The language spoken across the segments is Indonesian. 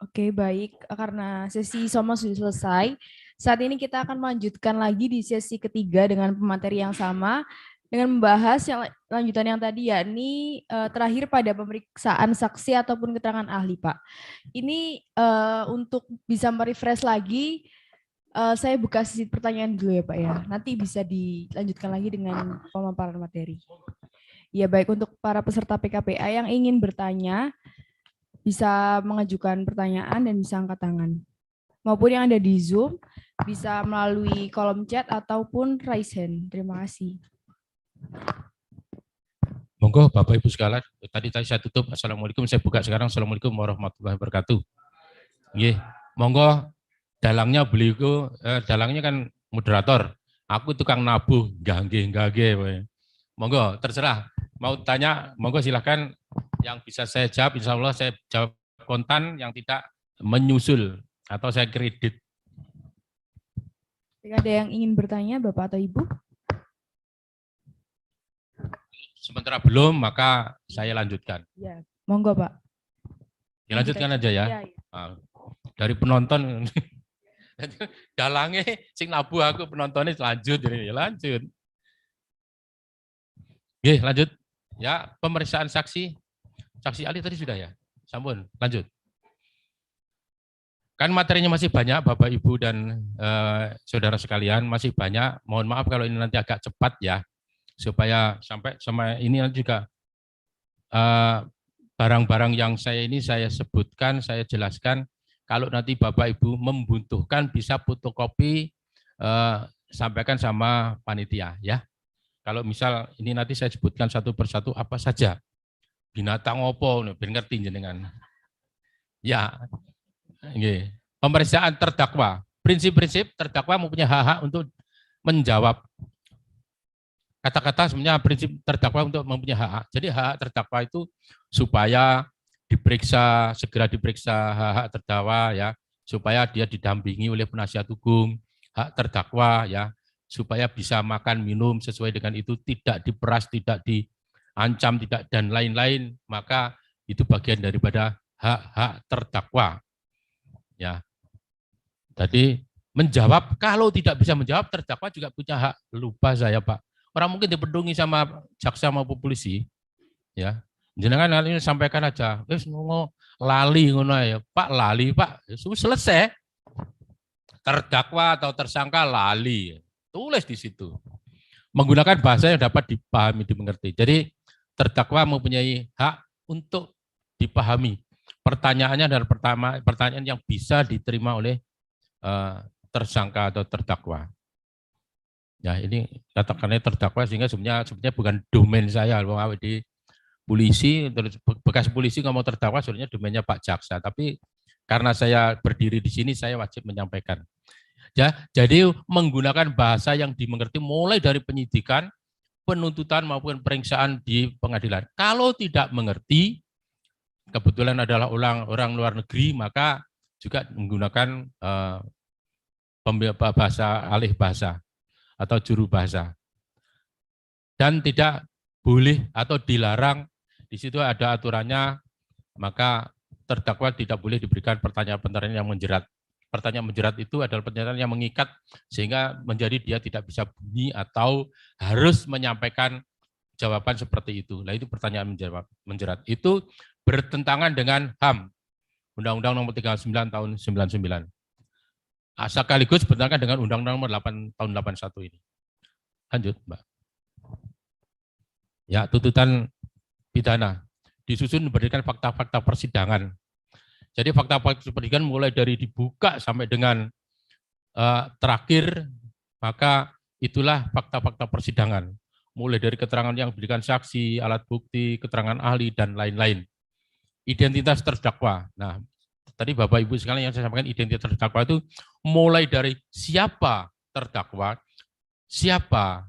Oke, baik. Karena sesi Soma sudah selesai, saat ini kita akan melanjutkan lagi di sesi ketiga dengan pemateri yang sama, dengan membahas yang lanjutan yang tadi, yakni terakhir pada pemeriksaan saksi ataupun keterangan ahli, Pak. Ini untuk bisa merefresh lagi, saya buka sesi pertanyaan dulu ya, Pak ya. Nanti bisa dilanjutkan lagi dengan pemaparan materi. Ya, baik, untuk para peserta PKPA yang ingin bertanya, bisa mengajukan pertanyaan dan bisa angkat tangan. Maupun yang ada di Zoom, bisa melalui kolom chat ataupun raise hand. Terima kasih. Monggo Bapak Ibu sekalian, tadi saya tutup. Assalamualaikum, saya buka sekarang. Assalamualaikum warahmatullahi wabarakatuh. Nggih, monggo dalangnya beliau dalangnya kan moderator. Aku tukang nabuh, nggih. Monggo terserah. Mau tanya, monggo silahkan. Yang bisa saya jawab, insya Allah saya jawab kontan, yang tidak menyusul atau saya kredit. Jika ada yang ingin bertanya, Bapak atau Ibu? Sementara belum, maka saya lanjutkan. Ya, monggo Pak. Dilanjutkan aja ya. Dari penonton, dalangnya sing nabuh aku, penontonnya lanjut, jadi lanjut. Oke, lanjut. Ya, pemeriksaan saksi. Saksi ahli tadi sudah ya? Sampun, lanjut. Kan materinya masih banyak, Bapak, Ibu, dan saudara sekalian, masih banyak. Mohon maaf kalau ini nanti agak cepat ya, supaya sampai sama ini nanti juga barang-barang yang saya sebutkan, saya jelaskan. Kalau nanti Bapak, Ibu membutuhkan, bisa fotokopi, sampaikan sama panitia ya. Kalau misal ini nanti saya sebutkan satu persatu apa saja. Binatang opo, biar ngerti jenengan. Ya, okay. Pemeriksaan terdakwa. Prinsip-prinsip terdakwa mempunyai hak-hak untuk menjawab. Kata-kata sebenarnya prinsip terdakwa untuk mempunyai hak-hak. Jadi hak-hak terdakwa itu supaya diperiksa, segera diperiksa hak-hak terdakwa ya, supaya dia didampingi oleh penasihat hukum, hak terdakwa ya, supaya bisa makan minum sesuai dengan itu, tidak diperas, tidak diancam, tidak dan lain-lain, maka itu bagian daripada hak-hak terdakwa. Ya. Jadi menjawab, kalau tidak bisa menjawab, terdakwa juga punya hak. Lupa saya, Pak. Orang mungkin dipedungi sama jaksa maupun polisi. Ya. Jenengan ini sampaikan aja. Wis ngono lali ngono ya. Pak lali, Pak. Selesai. Terdakwa atau tersangka lali. Tulis di situ. Menggunakan bahasa yang dapat dipahami, dimengerti. Jadi terdakwa mempunyai hak untuk dipahami. Pertanyaannya adalah pertanyaan yang bisa diterima oleh tersangka atau terdakwa. Ya ini katakannya terdakwa sehingga sebenarnya bukan domain saya. Di polisi, bekas polisi ngomong terdakwa sebenarnya domainnya Pak Jaksa. Tapi karena saya berdiri di sini, saya wajib menyampaikan. Ya, jadi menggunakan bahasa yang dimengerti mulai dari penyidikan, penuntutan maupun pemeriksaan di pengadilan. Kalau tidak mengerti, kebetulan adalah orang luar negeri, maka juga menggunakan bahasa alih bahasa atau juru bahasa. Dan tidak boleh atau dilarang, di situ ada aturannya, maka terdakwa tidak boleh diberikan pertanyaan-pertanyaan yang menjerat. Pertanyaan menjerat itu adalah pertanyaan yang mengikat sehingga menjadi dia tidak bisa bunyi atau harus menyampaikan jawaban seperti itu. Nah itu pertanyaan menjerat. Itu bertentangan dengan HAM, Undang-Undang Nomor 39 Tahun 99. Sekaligus bertentangan dengan Undang-Undang Nomor 8 Tahun 81 ini. Lanjut, Mbak. Ya, tuntutan pidana disusun berdasarkan fakta-fakta persidangan. Jadi fakta-fakta persidangan mulai dari dibuka sampai dengan terakhir, maka itulah fakta-fakta persidangan. Mulai dari keterangan yang diberikan saksi, alat bukti, keterangan ahli, dan lain-lain. Identitas terdakwa. Nah, tadi Bapak Ibu sekalian yang saya sampaikan, identitas terdakwa itu mulai dari siapa terdakwa, siapa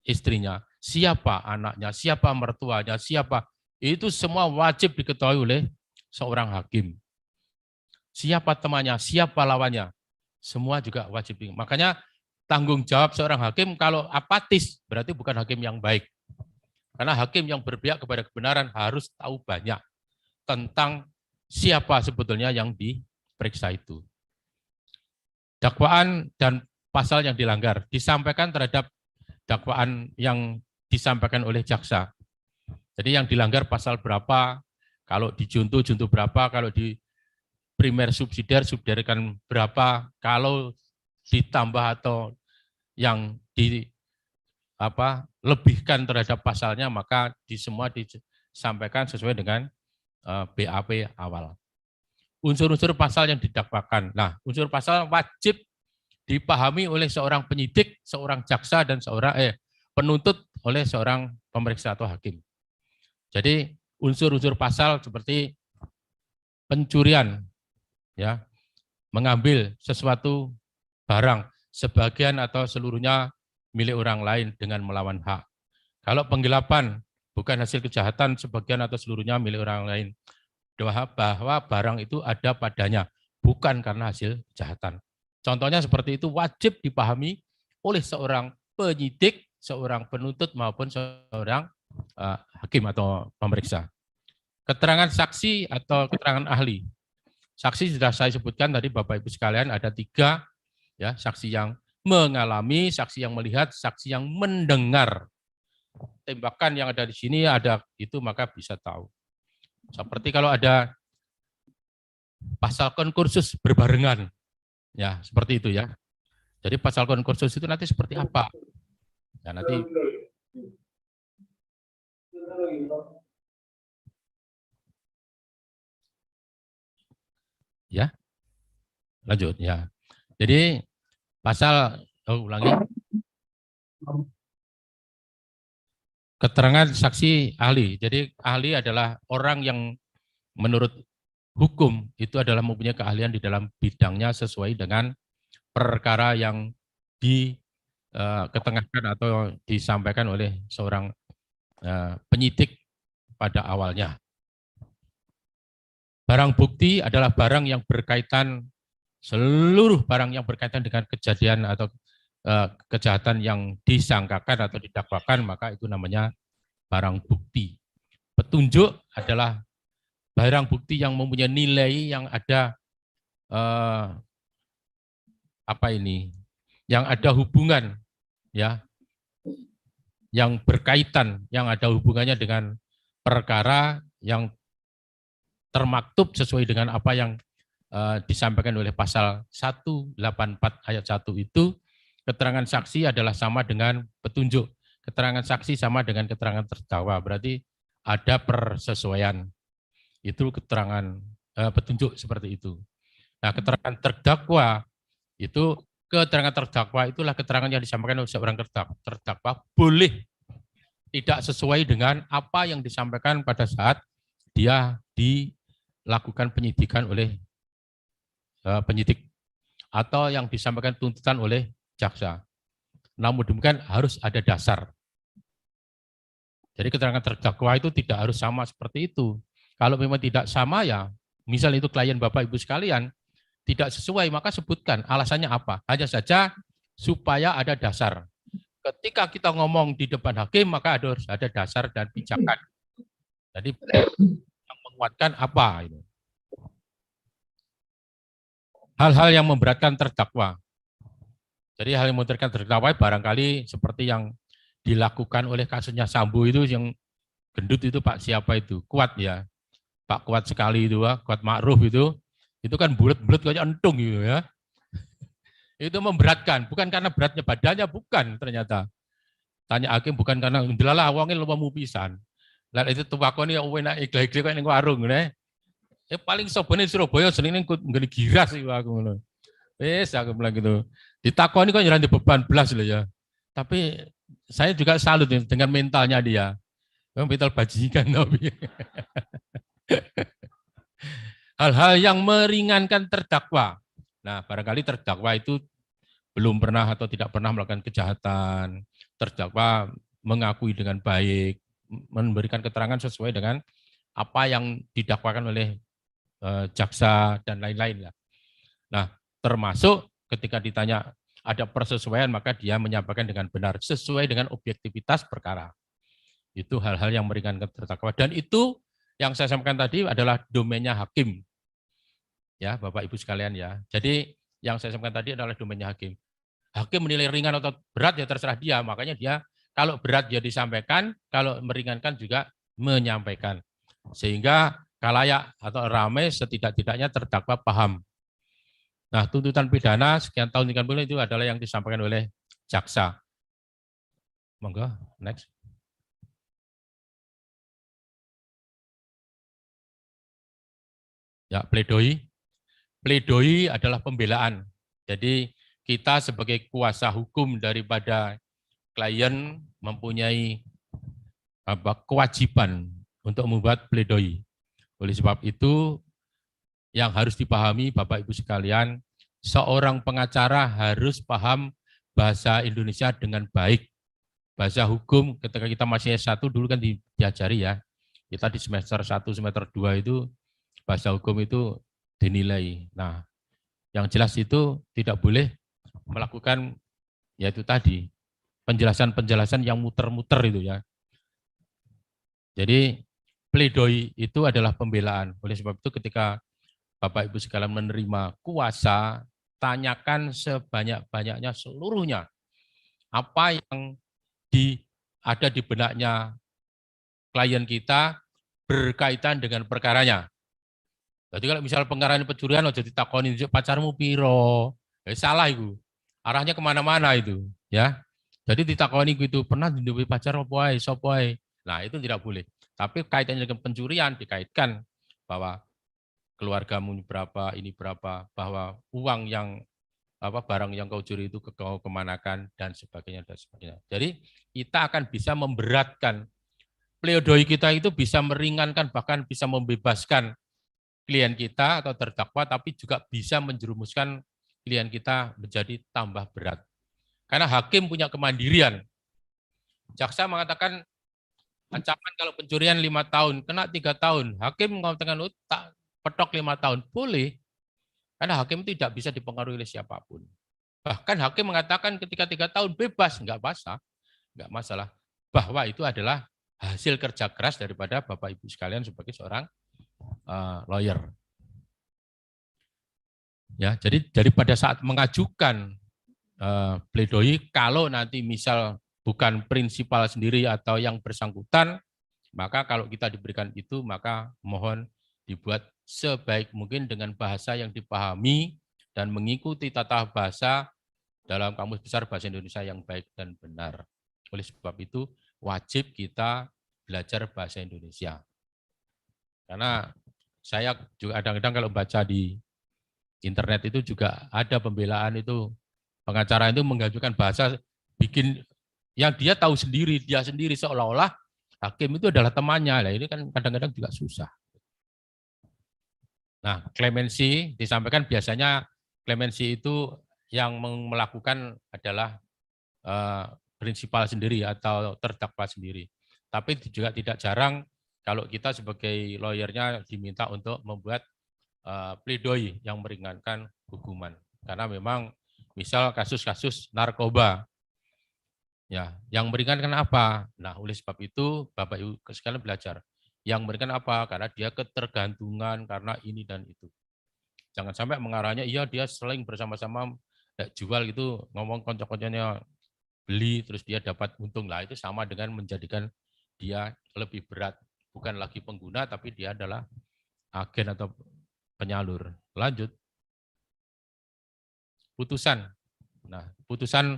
istrinya, siapa anaknya, siapa mertuanya, siapa, itu semua wajib diketahui oleh seorang hakim. Siapa temannya, siapa lawannya, semua juga wajib. Makanya tanggung jawab seorang hakim kalau apatis berarti bukan hakim yang baik. Karena hakim yang berpihak kepada kebenaran harus tahu banyak tentang siapa sebetulnya yang diperiksa itu. Dakwaan dan pasal yang dilanggar disampaikan terhadap dakwaan yang disampaikan oleh jaksa. Jadi yang dilanggar pasal berapa, kalau di junto berapa, kalau di primer subsidiar kan berapa, kalau ditambah atau yang lebihkan terhadap pasalnya, maka semua disampaikan sesuai dengan BAP awal. Unsur-unsur pasal yang didakwakan. Nah, unsur pasal wajib dipahami oleh seorang penyidik, seorang jaksa, dan seorang penuntut oleh seorang pemeriksa atau hakim. Jadi unsur-unsur pasal seperti pencurian, ya, mengambil sesuatu barang sebagian atau seluruhnya milik orang lain dengan melawan hak. Kalau penggelapan bukan hasil kejahatan sebagian atau seluruhnya milik orang lain, bahwa barang itu ada padanya, bukan karena hasil kejahatan. Contohnya seperti itu wajib dipahami oleh seorang penyidik, seorang penuntut maupun seorang hakim atau pemeriksa. Keterangan saksi atau keterangan ahli. Saksi sudah saya sebutkan tadi Bapak Ibu sekalian, ada 3, ya, saksi yang mengalami, saksi yang melihat, saksi yang mendengar. Tembakan yang ada di sini ada itu, maka bisa tahu. Seperti kalau ada pasal konkursus berbarengan, ya seperti itu ya. Jadi pasal konkursus itu nanti seperti apa? Ya nanti ya lanjut ya. Jadi pasal ulangi. Keterangan saksi ahli. Jadi ahli adalah orang yang menurut hukum itu adalah mempunyai keahlian di dalam bidangnya sesuai dengan perkara yang diketengahkan atau disampaikan oleh seorang penyidik pada awalnya. Barang bukti adalah barang yang berkaitan, seluruh barang yang berkaitan dengan kejadian atau kejahatan yang disangkakan atau didakwakan, maka itu namanya barang bukti. Petunjuk adalah barang bukti yang mempunyai nilai yang ada yang ada hubungan, ya, yang berkaitan, yang ada hubungannya dengan perkara yang termaktub sesuai dengan apa yang disampaikan oleh pasal 184 ayat 1 itu. Keterangan saksi adalah sama dengan petunjuk. Keterangan saksi sama dengan keterangan terdakwa, berarti ada persesuaian. Itu keterangan petunjuk seperti itu. Nah, keterangan terdakwa itu, keterangan terdakwa itulah keterangan yang disampaikan oleh seorang terdakwa boleh tidak sesuai dengan apa yang disampaikan pada saat dia dilakukan penyidikan oleh penyidik atau yang disampaikan tuntutan oleh jaksa. Namun demikian harus ada dasar. Jadi keterangan terdakwa itu tidak harus sama seperti itu. Kalau memang tidak sama, ya misal itu klien Bapak Ibu sekalian tidak sesuai, maka sebutkan alasannya apa. Hanya saja supaya ada dasar. Ketika kita ngomong di depan hakim, maka harus ada dasar dan pijakan. Jadi yang menguatkan apa ini? Hal-hal yang memberatkan terdakwa. Jadi hal yang memberatkan terdakwa barangkali seperti yang dilakukan oleh kasusnya Sambo itu, yang gendut itu Pak siapa itu? Kuat ya. Pak Kuat sekali itu, Kuat Ma'ruf itu kan bulat-bulat kayak entung gitu ya. Itu memberatkan, bukan karena beratnya badannya, bukan ternyata. Tanya hakim bukan karena ndelalah wonge lumamu pisan. Lah itu tuwakone ya enak igle-igle kok ning warung ngene. Paling sobone Surabaya senenge nggone giras iki aku ngono. Wis aku bilang gitu. Ditakoni kok nyerang beban belas loh ya. Tapi saya juga salut dengan mentalnya dia. Mental bajingan tapi. Hal-hal yang meringankan terdakwa. Nah, barangkali terdakwa itu belum pernah atau tidak pernah melakukan kejahatan. Terdakwa mengakui dengan baik, memberikan keterangan sesuai dengan apa yang didakwakan oleh jaksa dan lain-lain. Nah, termasuk ketika ditanya ada persesuaian, maka dia menyampaikan dengan benar sesuai dengan objektivitas perkara. Itu hal-hal yang meringankan terdakwa. Dan itu yang saya sampaikan tadi adalah domainnya hakim. Ya, Bapak Ibu sekalian ya. Jadi yang saya sampaikan tadi adalah domainnya hakim. Hakim menilai ringan atau berat ya terserah dia, makanya dia kalau berat dia disampaikan, kalau meringankan juga menyampaikan. Sehingga kalayak atau ramai setidak-tidaknya terdakwa paham. Nah, tuntutan pidana sekian tahun ikan bulan itu adalah yang disampaikan oleh jaksa. Monggo, next. Ya, pledoi. Pledoi adalah pembelaan. Jadi kita sebagai kuasa hukum daripada klien mempunyai kewajiban untuk membuat pledoi. Oleh sebab itu, yang harus dipahami Bapak Ibu sekalian, seorang pengacara harus paham bahasa Indonesia dengan baik. Bahasa hukum ketika kita masih S1 dulu kan diajari ya. Kita di semester 1, semester 2 itu bahasa hukum itu dinilai. Nah, yang jelas itu tidak boleh melakukan yaitu tadi penjelasan-penjelasan yang muter-muter itu ya. Jadi pledoi itu adalah pembelaan. Oleh sebab itu ketika Bapak Ibu sekalian menerima kuasa, tanyakan sebanyak-banyaknya seluruhnya. Apa yang ada di benaknya klien kita berkaitan dengan perkaranya. Jadi kalau misal perkara pencurian, jadi takoni pacarmu piro, salah itu. Arahnya kemana-mana itu, ya. Jadi ditakoni gitu, pernah duwe pacar apa ae, sapa ae. Nah, itu tidak boleh. Tapi kaitannya dengan pencurian dikaitkan bahwa keluargamu berapa, ini berapa, bahwa uang yang barang yang kau curi itu kau kemanakan dan sebagainya dan sebagainya. Jadi kita akan bisa memberatkan pledoi kita itu bisa meringankan bahkan bisa membebaskan klien kita atau terdakwa, tapi juga bisa menjerumuskan klien kita menjadi tambah berat. Karena hakim punya kemandirian. Jaksa mengatakan ancaman kalau pencurian 5 tahun, kena 3 tahun. Hakim mengatakan tak petok 5 tahun. Boleh. Karena hakim tidak bisa dipengaruhi oleh siapapun. Bahkan hakim mengatakan ketika 3 tahun bebas, enggak masalah. Bahwa itu adalah hasil kerja keras daripada Bapak Ibu sekalian sebagai seorang lawyer. Ya, jadi pada saat mengajukan pledoi, kalau nanti misal bukan prinsipal sendiri atau yang bersangkutan, maka kalau kita diberikan itu, maka mohon dibuat sebaik mungkin dengan bahasa yang dipahami dan mengikuti tata bahasa dalam Kamus Besar Bahasa Indonesia yang baik dan benar. Oleh sebab itu, wajib kita belajar bahasa Indonesia. Karena saya juga kadang-kadang kalau baca di internet itu juga ada pembelaan itu, pengacara itu mengajukan bahasa bikin yang dia tahu sendiri, dia sendiri seolah-olah hakim itu adalah temannya. Nah, ini kan kadang-kadang juga susah. Nah, klemensi disampaikan biasanya klemensi itu yang melakukan adalah prinsipal sendiri atau terdakwa sendiri. Tapi juga tidak jarang kalau kita sebagai lawyernya diminta untuk membuat pledoi yang meringankan hukuman. Karena memang misal kasus-kasus narkoba, ya, yang meringankan apa? Nah, oleh sebab itu Bapak Ibu sekalian belajar. Yang meringankan apa? Karena dia ketergantungan karena ini dan itu. Jangan sampai mengarahnya, iya dia seling bersama-sama jual gitu, ngomong konco-konconya beli terus dia dapat untung. Lah itu sama dengan menjadikan dia lebih berat, bukan lagi pengguna tapi dia adalah agen atau penyalur. Lanjut. Putusan. Nah, putusan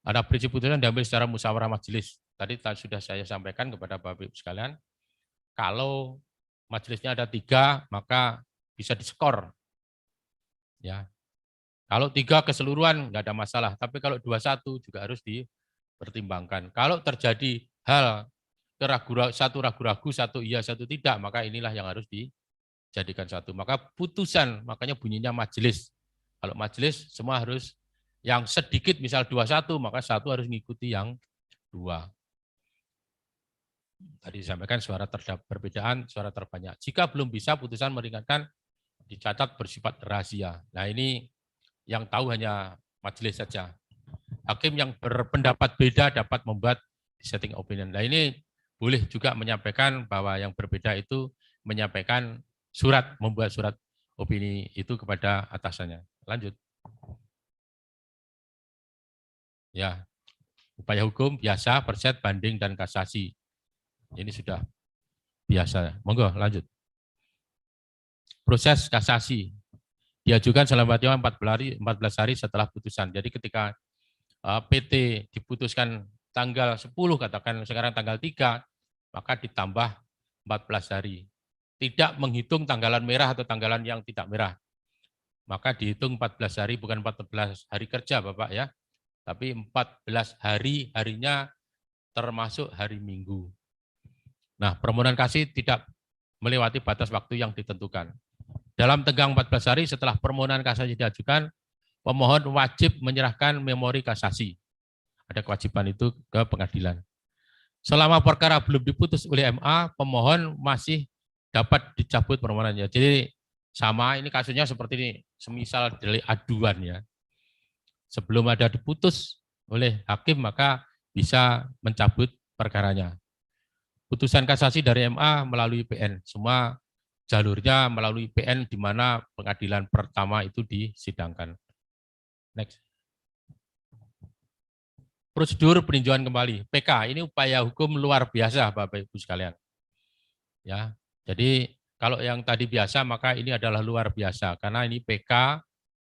ada prinsip putusan diambil secara musyawarah majelis. Tadi sudah saya sampaikan kepada Bapak Ibu sekalian, kalau majelisnya ada 3, maka bisa diskor. Ya. Kalau 3 keseluruhan nggak ada masalah, tapi kalau 21 juga harus dipertimbangkan. Kalau terjadi hal satu ragu-ragu, satu iya, satu tidak, maka inilah yang harus dijadikan satu. Maka putusan, makanya bunyinya majelis. Kalau majelis semua harus yang sedikit misal 21, maka satu harus mengikuti yang 2. Tadi disampaikan suara terdapat perbedaan, suara terbanyak. Jika belum bisa putusan meringankan dicatat bersifat rahasia. Nah, ini yang tahu hanya majelis saja. Hakim yang berpendapat beda dapat membuat dissenting opinion. Nah, ini boleh juga menyampaikan bahwa yang berbeda itu menyampaikan surat, membuat surat opini itu kepada atasannya. Lanjut. Ya, upaya hukum biasa, perset, banding, dan kasasi. Ini sudah biasa. Monggo, lanjut. Proses kasasi diajukan selama 14 hari setelah putusan. Jadi ketika PT diputuskan tanggal 10, katakan sekarang tanggal 3, maka ditambah 14 hari. Tidak menghitung tanggalan merah atau tanggalan yang tidak merah. Maka dihitung 14 hari, bukan 14 hari kerja Bapak ya, tapi 14 hari, harinya termasuk hari Minggu. Nah, permohonan kasasi tidak melewati batas waktu yang ditentukan. Dalam tenggang 14 hari setelah permohonan kasasi diajukan, pemohon wajib menyerahkan memori kasasi. Ada kewajiban itu ke pengadilan. Selama perkara belum diputus oleh MA, pemohon masih dapat dicabut permohonannya. Jadi sama ini kasusnya seperti ini, semisal delik aduan ya. Sebelum ada diputus oleh hakim, maka bisa mencabut perkaranya. Putusan kasasi dari MA melalui PN, semua jalurnya melalui PN di mana pengadilan pertama itu disidangkan. Next. Prosedur peninjauan kembali, PK, ini upaya hukum luar biasa Bapak Ibu sekalian. Ya, jadi kalau yang tadi biasa maka ini adalah luar biasa karena ini PK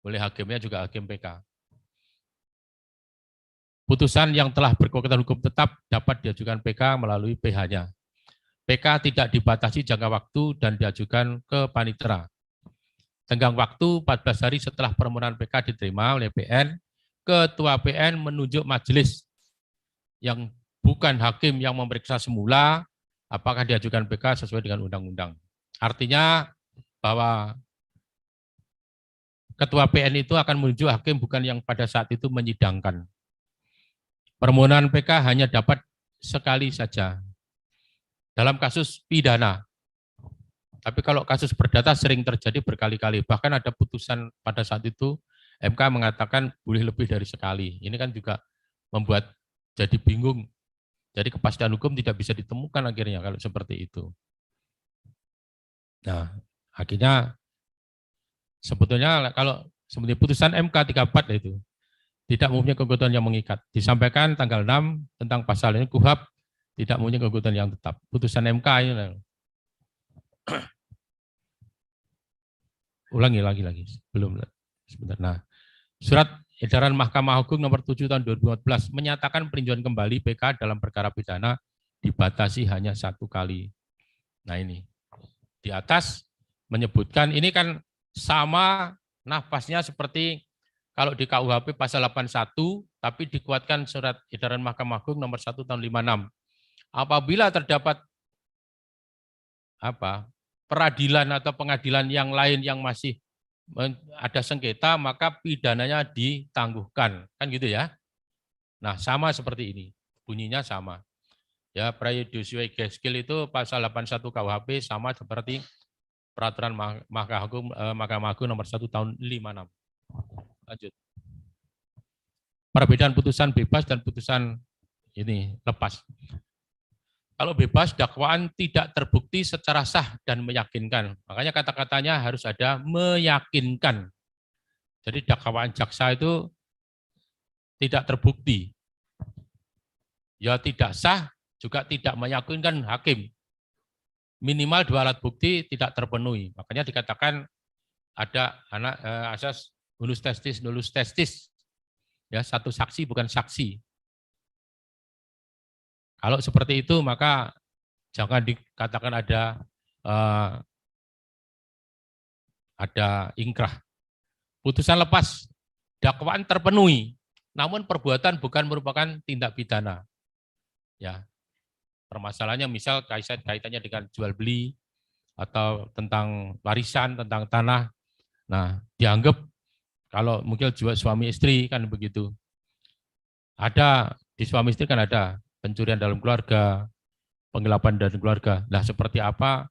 oleh hakimnya juga hakim PK. Putusan yang telah berkekuatan hukum tetap dapat diajukan PK melalui PH-nya. PK tidak dibatasi jangka waktu dan diajukan ke panitera. Tenggang waktu 14 hari setelah permohonan PK diterima oleh PN, Ketua PN menunjuk majelis yang bukan hakim yang memeriksa semula apakah diajukan PK sesuai dengan undang-undang. Artinya bahwa Ketua PN itu akan menunjuk hakim bukan yang pada saat itu menyidangkan. Permohonan PK hanya dapat sekali saja dalam kasus pidana. Tapi kalau kasus perdata sering terjadi berkali-kali. Bahkan ada putusan pada saat itu MK mengatakan boleh lebih dari sekali. Ini kan juga membuat jadi bingung. Jadi kepastian hukum tidak bisa ditemukan akhirnya kalau seperti itu. Nah, akhirnya sebetulnya kalau seperti putusan MK 34 itu tidak mempunyai kekuatan yang mengikat. Disampaikan tanggal 6 tentang pasal ini KUHP tidak mempunyai kekuatan yang tetap. Putusan MK ini ulangi lagi belum sebentar. Nah, surat edaran Mahkamah Agung nomor 7 tahun 2014 menyatakan peninjauan kembali PK dalam perkara pidana dibatasi hanya 1 kali. Nah, ini di atas menyebutkan ini kan sama nafasnya seperti kalau di KUHP pasal 81 tapi dikuatkan surat edaran Mahkamah Agung nomor 1 tahun 56. Apabila terdapat peradilan atau pengadilan yang lain yang masih ada sengketa, maka pidananya ditangguhkan, kan gitu ya. Nah, sama seperti ini, bunyinya sama. Ya, praejudice gescil itu pasal 81 KUHP sama seperti peraturan Mahkamah Agung nomor 1 tahun 56. Lanjut. Perbedaan putusan bebas dan putusan ini lepas. Kalau bebas, dakwaan tidak terbukti secara sah dan meyakinkan. Makanya kata-katanya harus ada meyakinkan. Jadi dakwaan jaksa itu tidak terbukti. Ya tidak sah, juga tidak meyakinkan hakim. Minimal 2 alat bukti tidak terpenuhi. Makanya dikatakan ada asas unus testis, nullus testis. Ya, satu saksi bukan saksi. Kalau seperti itu maka jangan dikatakan ada ingkrah. Putusan lepas, dakwaan terpenuhi, namun perbuatan bukan merupakan tindak pidana. Ya, permasalahannya misal kaitannya dengan jual beli atau tentang warisan, tentang tanah. Nah, dianggap kalau mungkin jual suami istri kan begitu. Ada di suami istri kan ada pencurian dalam keluarga, penggelapan dalam keluarga. Nah, seperti apa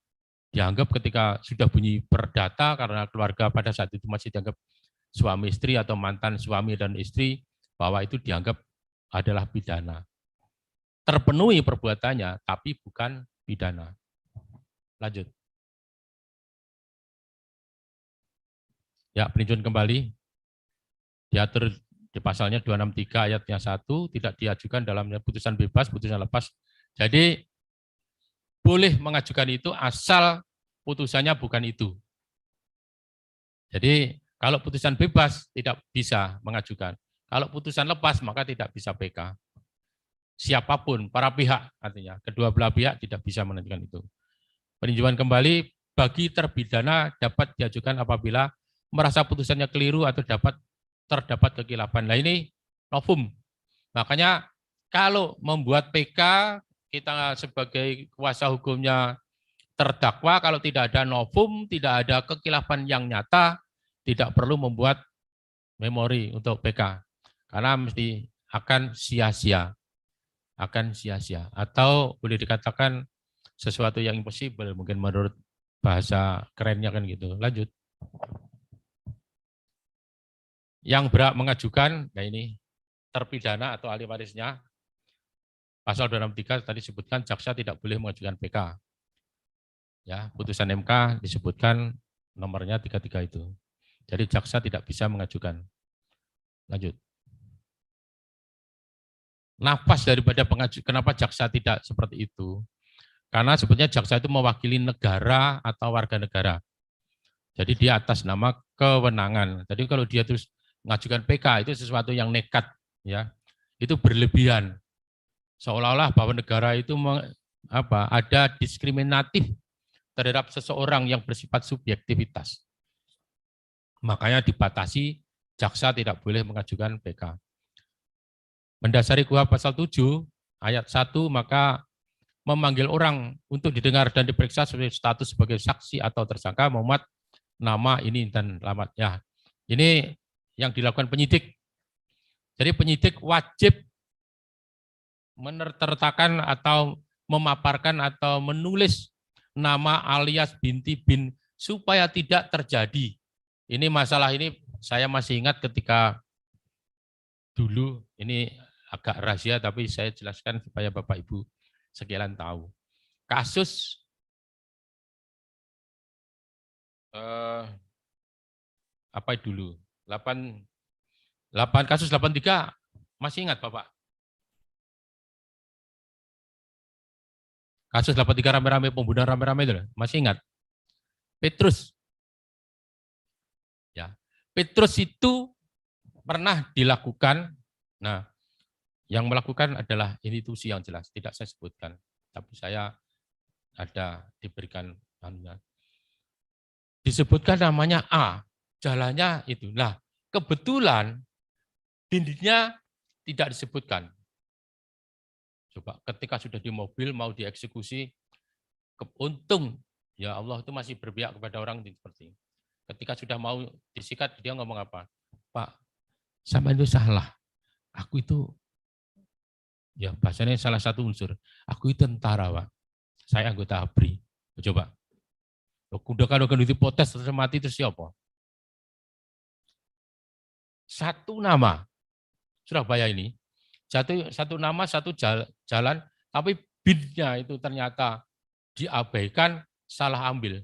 dianggap ketika sudah bunyi perdata karena keluarga pada saat itu masih dianggap suami istri atau mantan suami dan istri, bahwa itu dianggap adalah pidana. Terpenuhi perbuatannya, tapi bukan pidana. Lanjut. Ya, peninjauan kembali diatur di pasalnya 263 ayatnya 1 tidak diajukan dalam putusan bebas, putusan lepas. Jadi boleh mengajukan itu asal putusannya bukan itu. Jadi kalau putusan bebas tidak bisa mengajukan. Kalau putusan lepas maka tidak bisa PK. Siapapun, para pihak artinya, kedua belah pihak tidak bisa menentukan itu. Peninjauan kembali bagi terpidana dapat diajukan apabila merasa putusannya keliru atau terdapat kekhilafan. Nah ini novum. Makanya kalau membuat PK, kita sebagai kuasa hukumnya terdakwa, kalau tidak ada novum, tidak ada kekhilafan yang nyata, tidak perlu membuat memori untuk PK. Karena mesti akan sia-sia. Akan sia-sia. Atau boleh dikatakan sesuatu yang impossible, mungkin menurut bahasa kerennya kan gitu. Lanjut. Yang berhak mengajukan, nah ini terpidana atau ahli warisnya, pasal 263 tadi disebutkan jaksa tidak boleh mengajukan PK. Ya, putusan MK disebutkan nomornya 33 itu. Jadi jaksa tidak bisa mengajukan. Lanjut. Nafas daripada pengajukan, kenapa jaksa tidak seperti itu? Karena sebetulnya jaksa itu mewakili negara atau warga negara. Jadi dia atas nama kewenangan. Jadi kalau dia terus mengajukan PK itu sesuatu yang nekat, ya, itu berlebihan. Seolah-olah bahwa negara itu ada diskriminatif terhadap seseorang yang bersifat subjektivitas. Makanya dibatasi, jaksa tidak boleh mengajukan PK. Mendasari KUHP pasal 7 ayat 1, maka memanggil orang untuk didengar dan diperiksa sebagai status sebagai saksi atau tersangka memuat nama ini dan alamatnya. Ini yang dilakukan penyidik. Jadi penyidik wajib menertakan atau memaparkan atau menulis nama alias binti bin supaya tidak terjadi. Ini masalah ini saya masih ingat ketika dulu, ini agak rahasia tapi saya jelaskan supaya Bapak Ibu sekalian tahu. Kasus apa dulu? 8 kasus 83 masih ingat Bapak? Kasus 83 rame-rame pembunuhan rame-rame itu masih ingat? Petrus. Ya. Petrus itu pernah dilakukan. Nah, yang melakukan adalah institusi yang jelas, tidak saya sebutkan. Tapi saya ada diberikan disebutkan namanya A, jalannya itu. Nah, kebetulan dindingnya tidak disebutkan. Coba ketika sudah di mobil mau dieksekusi, untung ya Allah itu masih berpihak kepada orang seperti ini. Ketika sudah mau disikat, dia ngomong apa? Pak, sama itu salah. Aku itu, ya bahasanya salah satu unsur. Aku itu tentara, Pak. Saya anggota ABRI. Coba. Udah kalau itu protes terus mati itu siapa? Satu nama Surabaya ini, satu nama, satu jalan, tapi BIN-nya itu ternyata diabaikan, salah ambil.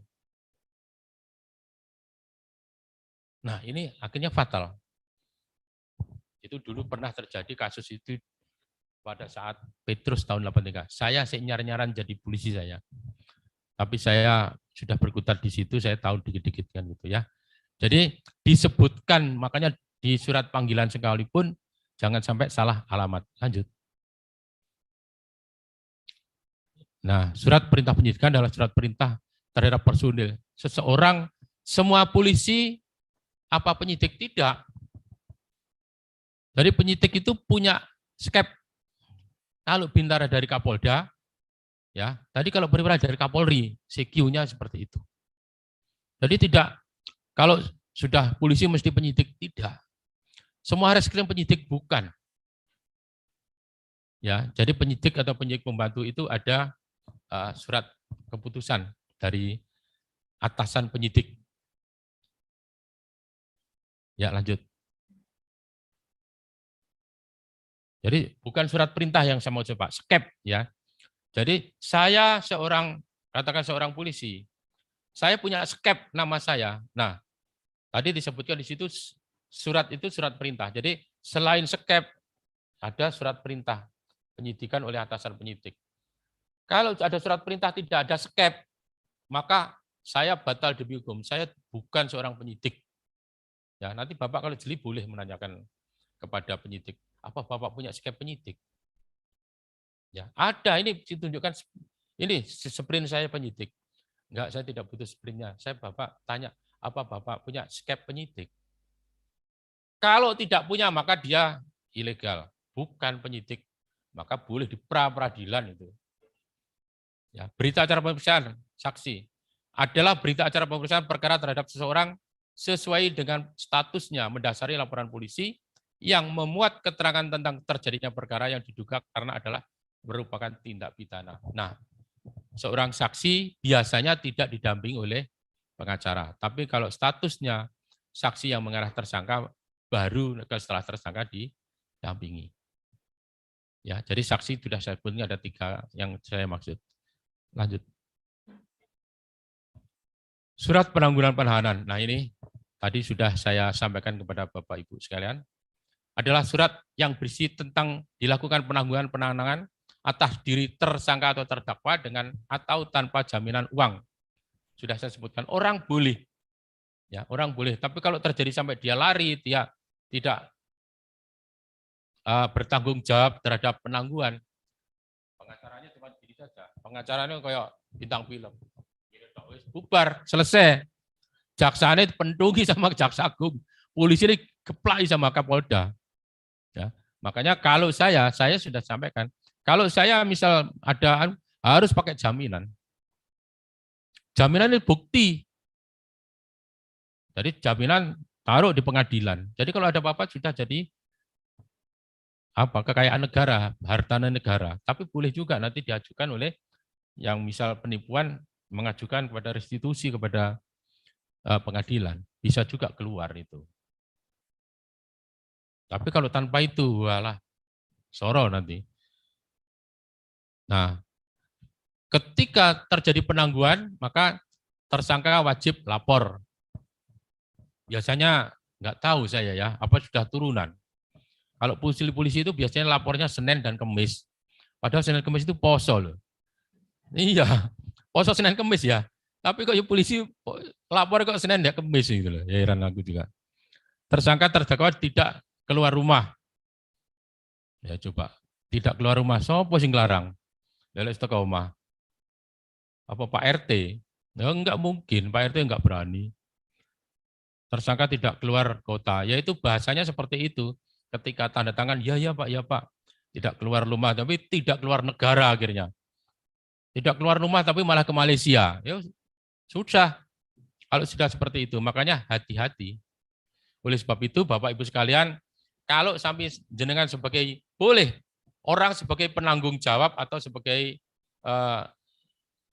Nah ini akhirnya fatal. Itu dulu pernah terjadi kasus itu pada saat Petrus tahun 83. Saya nyar-nyaran jadi polisi saya. Tapi saya sudah berkutat di situ, saya tahu dikit-dikit kan gitu ya. Jadi disebutkan, makanya di surat panggilan sekalipun jangan sampai salah alamat. Lanjut. Nah, surat perintah penyidikan adalah surat perintah terhadap personil. Seseorang, semua polisi, apa penyidik tidak. Jadi penyidik itu punya skep. Kalau bintara dari Kapolda, ya, tadi kalau perwira dari Kapolri, CQ-nya seperti itu. Jadi tidak, kalau sudah polisi mesti penyidik, tidak. Semua reskrim penyidik bukan. Ya, jadi penyidik atau penyidik pembantu itu ada surat keputusan dari atasan penyidik. Ya, lanjut. Jadi bukan surat perintah yang saya mau coba, skep ya. Jadi saya katakan seorang polisi, saya punya skep nama saya. Nah, Tadi disebutkan di situ surat itu surat perintah. Jadi selain skep ada surat perintah penyidikan oleh atasan penyidik. Kalau ada surat perintah tidak ada skep, maka saya batal demi hukum. Saya bukan seorang penyidik. Ya, nanti Bapak kalau jeli boleh menanyakan kepada penyidik, apa Bapak punya skep penyidik? Ya, ada, ini ditunjukkan, ini sprint saya penyidik. Enggak, saya tidak butuh sprintnya. Saya Bapak tanya, apa Bapak punya skep penyidik? Kalau tidak punya, maka dia ilegal, bukan penyidik. Maka boleh di pra-peradilan itu. Ya, berita acara pemeriksaan saksi adalah berita acara pemeriksaan perkara terhadap seseorang sesuai dengan statusnya mendasari laporan polisi yang memuat keterangan tentang terjadinya perkara yang diduga karena adalah merupakan tindak pidana. Nah, seorang saksi biasanya tidak didampingi oleh pengacara. Tapi kalau statusnya saksi yang mengarah tersangka, baru setelah tersangka didampingi. Ya, jadi saksi sudah saya sebutkan ada 3 yang saya maksud. Lanjut. Surat penangguhan penahanan. Nah ini tadi sudah saya sampaikan kepada Bapak Ibu sekalian. Adalah surat yang berisi tentang dilakukan penangguhan penahanan atas diri tersangka atau terdakwa dengan atau tanpa jaminan uang. Sudah saya sebutkan, orang boleh. Ya, orang boleh. Tapi kalau terjadi sampai dia lari, dia tidak bertanggung jawab terhadap penangguhan, pengacaranya cuma gini saja. Pengacaranya kayak bintang film. Bubar, selesai. Jaksa ini pentungi sama jaksa agung. Polisi ini keplai sama Kapolda. Ya, makanya kalau saya sudah sampaikan, kalau saya misal ada harus pakai jaminan. Jaminan ini bukti. Jadi jaminan taruh di pengadilan. Jadi kalau ada apa-apa sudah jadi kekayaan negara, harta negara. Tapi boleh juga nanti diajukan oleh yang misal penipuan mengajukan kepada restitusi kepada pengadilan. Bisa juga keluar itu. Tapi kalau tanpa itu, walah, soro nanti. Nah, ketika terjadi penangguhan, maka tersangka wajib lapor. Biasanya nggak tahu saya ya, apa sudah turunan. Kalau polisi itu biasanya lapornya Senin dan Kamis. Padahal Senin Kamis itu poso loh. Iya, poso Senin Kamis ya. Tapi kok ya polisi lapor kok Senin dan Kamis gitu loh. Ya heran aku juga. Tersangka terdakwa tidak keluar rumah. Ya coba, tidak keluar rumah. Sopo sing larang? Lelek teko omah. Apa Pak RT? Ya enggak mungkin, Pak RT enggak berani. Tersangka tidak keluar kota. Yaitu bahasanya seperti itu. Ketika tanda tangan, ya Pak, tidak keluar rumah, tapi tidak keluar negara akhirnya. Tidak keluar rumah, tapi malah ke Malaysia. Ya sudah, kalau sudah seperti itu, makanya hati-hati. Oleh sebab itu, Bapak Ibu sekalian, kalau sampai jenengan sebagai, boleh, orang sebagai penanggung jawab atau sebagai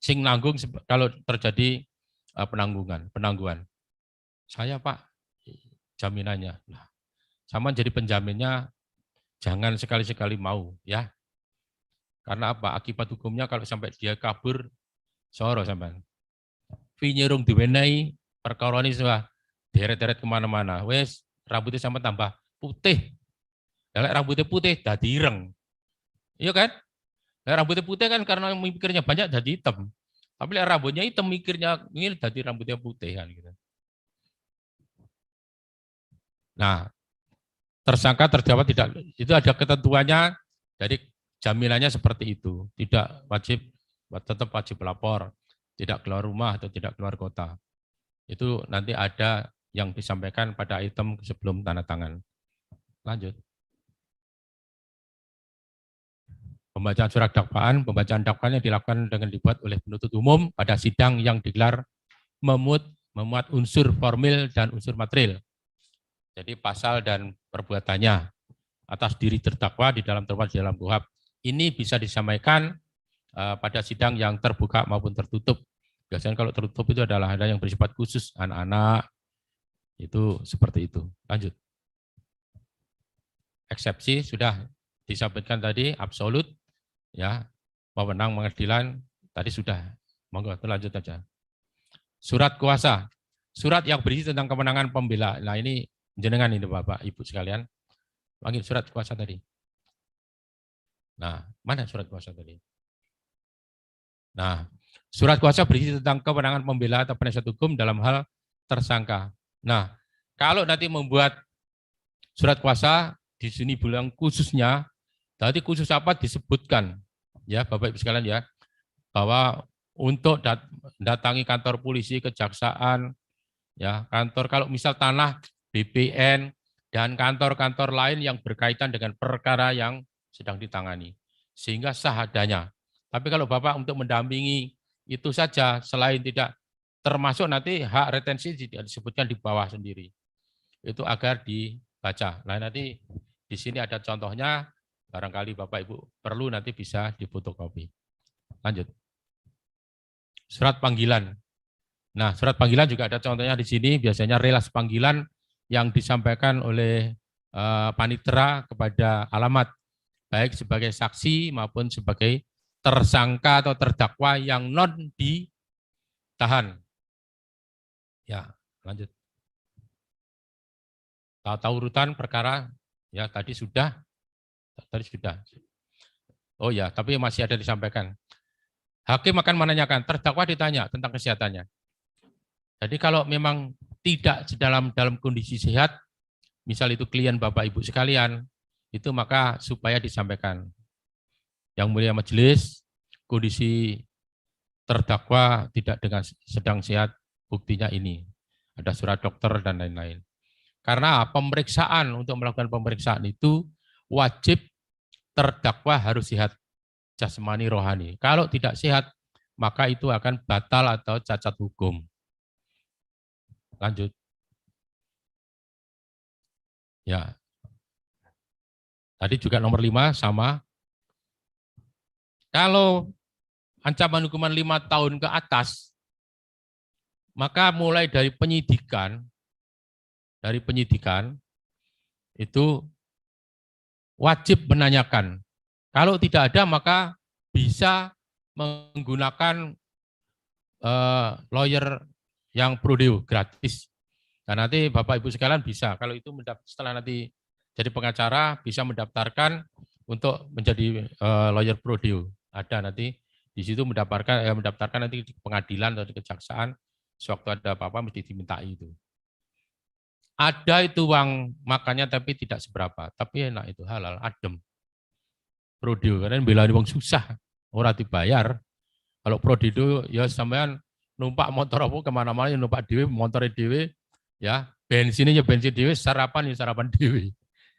sing nanggung kalau terjadi penangguhan. Saya Pak, jaminannya. Nah, sama jadi penjaminnya, jangan sekali-sekali mau ya. Karena apa? Akibat hukumnya kalau sampai dia kabur, soro sampean. Vinyerung diwenehi perkara ini sudah deret-deret kemana-mana. Wes rambutnya sama tambah putih. Kalau rambutnya putih dadi ireng. Iya kan? Nah, rambutnya putih kan karena mikirnya banyak jadi hitam. Tapi rambutnya hitam mikirnya ingin jadi rambutnya putih kan gitu. Nah, tersangka terdakwa tidak, itu ada ketentuannya, jadi jaminannya seperti itu, tidak wajib, tetap wajib lapor, tidak keluar rumah atau tidak keluar kota. Itu nanti ada yang disampaikan pada item sebelum tanda tangan. Lanjut. Pembacaan surat dakwaan, pembacaan dakwaan yang dilakukan dengan dibuat oleh penuntut umum pada sidang yang digelar memuat unsur formil dan unsur material. Jadi pasal dan perbuatannya atas diri terdakwa di dalam KUHP. Ini bisa disampaikan pada sidang yang terbuka maupun tertutup. Biasanya kalau tertutup itu adalah ada yang bersifat khusus, anak-anak, itu seperti itu. Lanjut. Eksepsi sudah disampaikan tadi, absolut, ya, wewenang pengadilan, tadi sudah, monggo lanjut aja. Surat kuasa. surat yang berisi tentang kewenangan pembela. Nah ini jenengan ini Bapak Ibu sekalian. Panggil surat kuasa tadi. Nah, mana surat kuasa tadi? Nah, surat kuasa berisi tentang kewenangan pembela atau penasihat hukum dalam hal tersangka. Nah, kalau nanti membuat surat kuasa di sini bilang khususnya, berarti khusus apa disebutkan ya Bapak Ibu sekalian ya, bahwa untuk datangi kantor polisi, kejaksaan, ya kantor kalau misal tanah, BPN dan kantor-kantor lain yang berkaitan dengan perkara yang sedang ditangani, sehingga sah adanya. Tapi kalau Bapak untuk mendampingi itu saja, selain tidak termasuk nanti hak retensi disebutkan di bawah sendiri. Itu agar dibaca. Nah nanti di sini ada contohnya, barangkali Bapak Ibu perlu nanti bisa difotokopi. Lanjut. Surat panggilan. Nah, surat panggilan juga ada contohnya di sini, biasanya relas panggilan yang disampaikan oleh panitera kepada alamat, baik sebagai saksi maupun sebagai tersangka atau terdakwa yang non ditahan. Ya, lanjut. Tahu urutan perkara, ya tadi sudah. Oh ya, tapi masih ada disampaikan. Hakim akan menanyakan, terdakwa ditanya tentang kesehatannya. Jadi kalau memang tidak dalam kondisi sehat, misal itu klien Bapak Ibu sekalian, itu maka supaya disampaikan. Yang mulia majelis, kondisi terdakwa tidak dengan sedang sehat, buktinya ini. Ada surat dokter dan lain-lain. Karena pemeriksaan, untuk melakukan pemeriksaan itu wajib terdakwa harus sehat jasmani rohani. Kalau tidak sehat, maka itu akan batal atau cacat hukum. Lanjut. Ya. Tadi juga nomor 5 sama. Kalau ancaman hukuman 5 tahun ke atas, maka mulai dari penyidikan itu wajib menanyakan. Kalau tidak ada, maka bisa menggunakan lawyer yang prodeo gratis. Dan nanti Bapak Ibu sekalian bisa, kalau itu setelah nanti jadi pengacara, bisa mendaftarkan untuk menjadi lawyer prodeo. Ada nanti di situ mendaftarkan nanti di pengadilan atau di kejaksaan, sewaktu ada apa-apa mesti dimintai itu. Ada itu uang makannya tapi tidak seberapa, tapi enak itu halal, adem. Prodeo karena bela uang susah, orang dibayar. Kalau prodeo ya sampean numpak motor apa kemana-mana numpak dewe, motor dewe, ya bensinnya bensin dewe, sarapan ya sarapan dewe.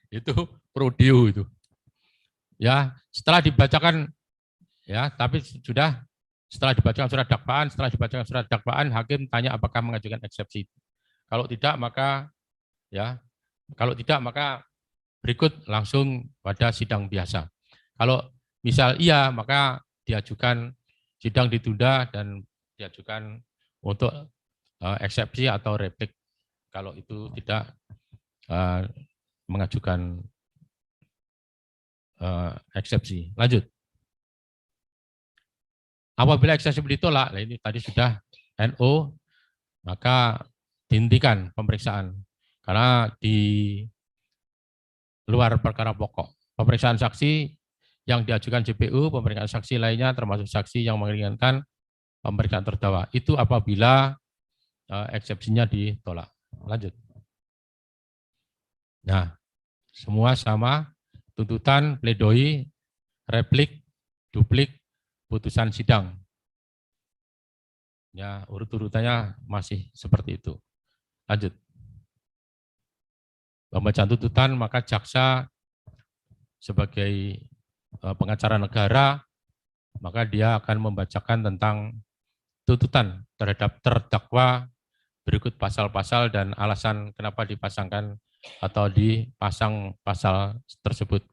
Itu prodeo itu. Ya setelah dibacakan ya, tapi setelah dibacakan surat dakwaan, hakim tanya apakah mengajukan eksepsi. Kalau tidak maka berikut langsung pada sidang biasa. Kalau misal iya, maka diajukan sidang ditunda dan diajukan untuk eksepsi atau replik kalau itu tidak mengajukan eksepsi. Lanjut. Apabila eksepsi ditolak, nah ini tadi sudah NO, maka dihentikan pemeriksaan karena di luar perkara pokok. Pemeriksaan saksi yang diajukan JPU, pemeriksaan saksi lainnya termasuk saksi yang meringankan pemeriksaan terdakwa. Itu apabila eksepsinya ditolak. Lanjut. Nah, semua sama, tuntutan, pledoi, replik, duplik, putusan sidang. Ya, urut-urutannya masih seperti itu. Lanjut. Pembacaan tuntutan, maka jaksa sebagai pengacara negara, maka dia akan membacakan tentang tuntutan terhadap terdakwa berikut pasal-pasal dan alasan kenapa dipasangkan atau dipasang pasal tersebut.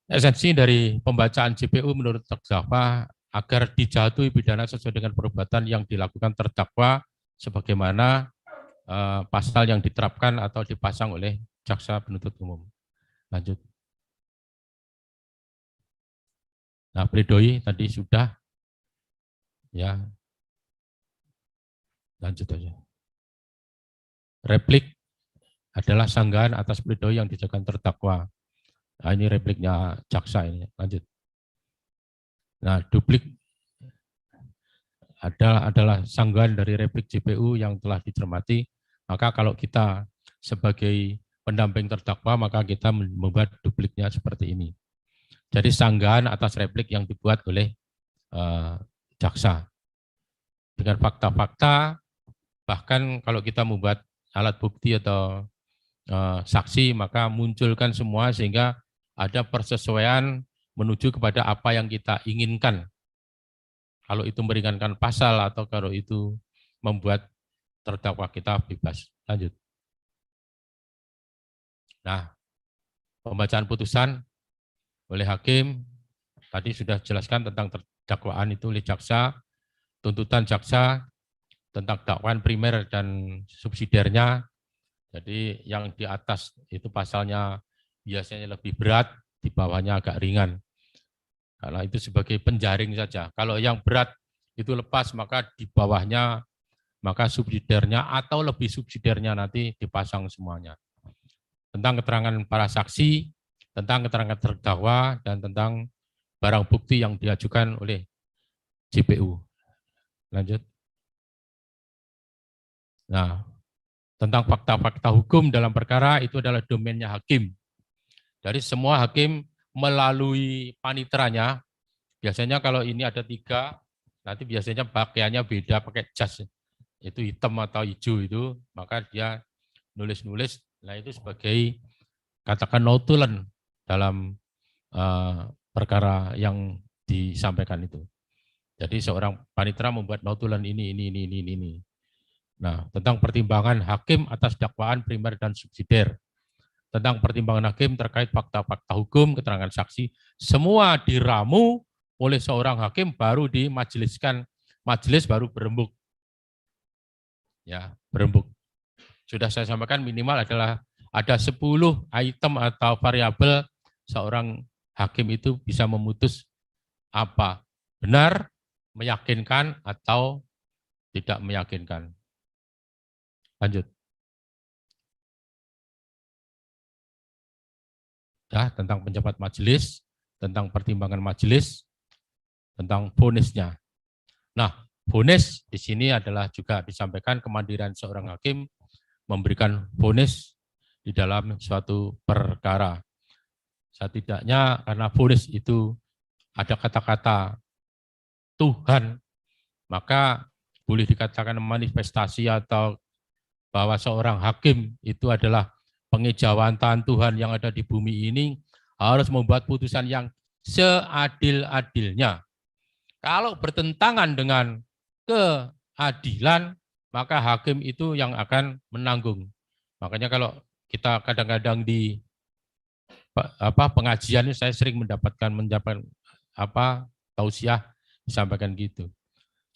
Esensi dari pembacaan JPU menurut terdakwa agar dijatuhi pidana sesuai dengan perbuatan yang dilakukan terdakwa sebagaimana pasal yang diterapkan atau dipasang oleh jaksa penuntut umum. Lanjut. Nah, pledoi tadi sudah, ya, lanjut aja. replik adalah sanggahan atas pledoi yang diajukan terdakwa. Nah, ini repliknya jaksa ini. Lanjut. Nah, duplik adalah sanggahan dari replik JPU yang telah dicermati. Maka kalau kita sebagai pendamping terdakwa, maka kita membuat dupliknya seperti ini. Jadi sanggahan atas replik yang dibuat oleh jaksa. Dengan fakta-fakta, bahkan kalau kita membuat alat bukti atau saksi, maka munculkan semua sehingga ada persesuaian menuju kepada apa yang kita inginkan. Kalau itu meringankan pasal atau kalau itu membuat terdakwa kita bebas. Lanjut. Nah, pembacaan putusan oleh hakim, tadi sudah jelaskan tentang dakwaan itu oleh jaksa, tuntutan jaksa tentang dakwaan primer dan subsidiarnya. Jadi yang di atas itu pasalnya biasanya lebih berat, di bawahnya agak ringan. Karena itu sebagai penjaring saja. Kalau yang berat itu lepas, maka di bawahnya, maka subsidiarnya atau lebih subsidiarnya nanti dipasang semuanya. Tentang keterangan para saksi, tentang keterangan terdakwa, dan tentang barang bukti yang diajukan oleh JPU. Lanjut. Nah, tentang fakta-fakta hukum dalam perkara itu adalah domainnya hakim. Dari semua hakim melalui paniteranya, biasanya kalau ini ada 3, nanti biasanya pakaiannya beda, pakai jas, itu hitam atau hijau itu, maka dia nulis-nulis, nah itu sebagai katakan notulen dalam perkara yang disampaikan itu. Jadi seorang panitera membuat notulen ini. Nah, tentang pertimbangan hakim atas dakwaan primer dan subsidiar, tentang pertimbangan hakim terkait fakta-fakta hukum, keterangan saksi, semua diramu oleh seorang hakim baru dimajeliskan, majelis baru berembuk. Ya, berembuk. Sudah saya sampaikan minimal adalah ada 10 item atau variabel seorang hakim itu bisa memutus apa benar, meyakinkan atau tidak meyakinkan. Lanjut. Ya, tentang pendapat majelis, tentang pertimbangan majelis, tentang vonisnya. Nah, vonis di sini adalah juga disampaikan kemandirian seorang hakim memberikan vonis di dalam suatu perkara. Setidaknya karena vonis itu ada kata-kata Tuhan, maka boleh dikatakan manifestasi atau bahwa seorang hakim itu adalah pengejawantahan Tuhan yang ada di bumi ini, harus membuat putusan yang seadil-adilnya. Kalau bertentangan dengan keadilan, maka hakim itu yang akan menanggung. Makanya kalau kita kadang-kadang di pengajian, saya sering mendapatkan tausiah disampaikan gitu.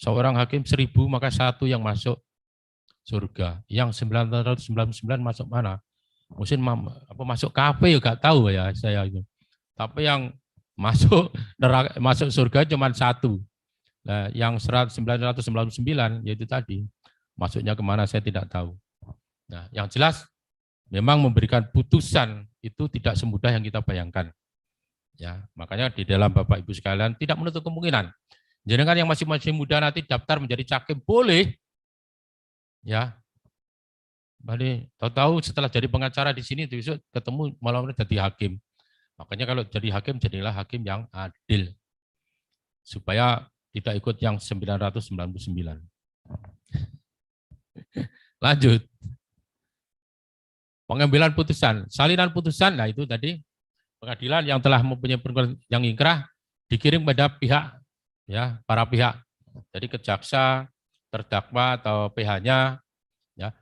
Seorang hakim 1000, maka 1 yang masuk surga. Yang 999 masuk mana? Mungkin masuk kafe juga tahu ya saya itu. Tapi yang masuk neraka, masuk surga cuma 1. Nah, yang 999 yaitu tadi masuknya kemana saya tidak tahu. Nah, yang jelas memang memberikan putusan itu tidak semudah yang kita bayangkan. Ya, makanya di dalam Bapak Ibu sekalian tidak menutup kemungkinan. Jangan yang masih muda nanti daftar menjadi hakim boleh. Ya. Balik, tahu-tahu setelah jadi pengacara di sini besok ketemu malam ini jadi hakim. Makanya kalau jadi hakim jadilah hakim yang adil. Supaya tidak ikut yang 999. Lanjut. Pengambilan putusan, salinan putusan, nah itu tadi pengadilan yang telah mempunyai perkara yang ingkrah dikirim pada pihak, ya para pihak. Jadi ke jaksa, terdakwa atau PH-nya. Ya.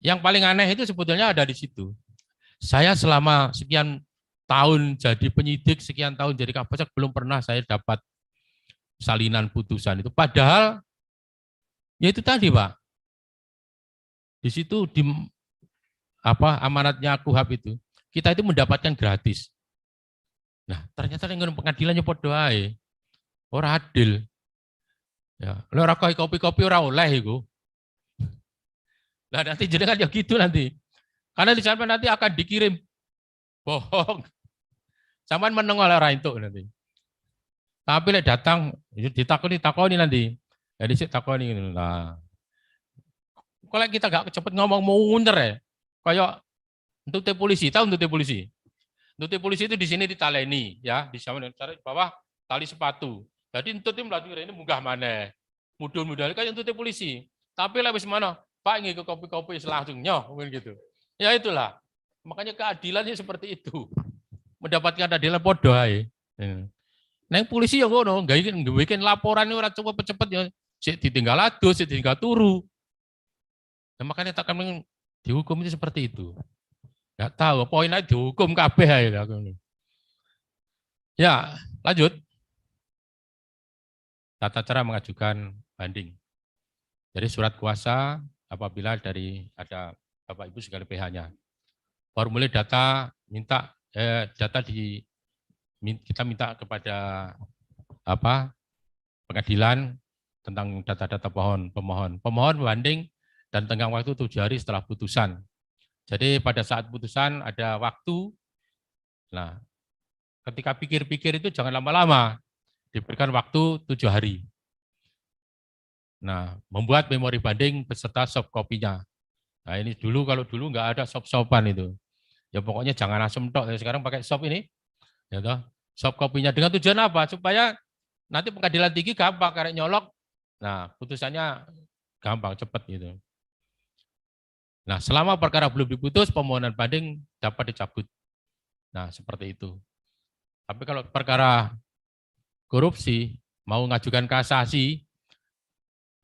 Yang paling aneh itu sebetulnya ada di situ. Saya selama sekian tahun jadi penyidik, sekian tahun jadi kapolsek, belum pernah saya dapat salinan putusan itu. Padahal, ya itu tadi Pak, di situ di amanatnya KUHAP itu, kita itu mendapatkan gratis. Nah, ternyata yang pengadilannya podo ae. Ora adil. Ya, ora kopi-kopi ora oleh iku. Nah nanti jenengan ya gitu nanti. Karena di sana nanti akan dikirim bohong. Sampean meneng oleh orang itu nanti. Tapi lek datang ditakoni nanti. Jadi sik takoni. Nah, kalau kita gak cepet ngomong mau ngunter ya. Kayak untuk polisi, tahu untuk polisi? Untuk polisi itu di sini ditaleni ya, di bawah tali sepatu. Jadi untuk tim melatih ini munggah mana? Mudul-mudul kayak untuk polisi. Tapi lah mana? Pak ingin ke kopi-kopi langsung nyoh gitu. Ya itulah. Makanya keadilannya seperti itu. Mendapatkan keadilan podo ae. Neng polisi yang ngono, gak bikin laporan ini orang coba cepet ya. Sik ditinggal adus, sik ditinggal turu. Nah, makanya tak kami dihukum itu seperti itu. Gak tahu, poinnya dihukum kabeh ae. Ya, lanjut. Tata cara mengajukan banding. Jadi surat kuasa apabila dari ada Bapak Ibu segala pihaknya. Formulir data kita minta kepada pengadilan tentang data-data pemohon. Pemohon membanding dan tenggang waktu 7 hari setelah putusan. Jadi pada saat putusan ada waktu. Nah, ketika pikir-pikir itu jangan lama-lama. Diberikan waktu 7 hari. Nah, membuat memori banding beserta soft copy-nya. Nah, ini kalau dulu nggak ada soft-softan itu. Ya pokoknya jangan asem tok. Sekarang pakai soft ini. Ya toh. Soft copy-nya dengan tujuan apa? Supaya nanti pengadilan tinggi gampang karena nyolok. Nah, putusannya gampang, cepat gitu. Nah, selama perkara belum diputus, permohonan banding dapat dicabut. Nah, seperti itu. Tapi kalau perkara korupsi, mau ngajukan kasasi,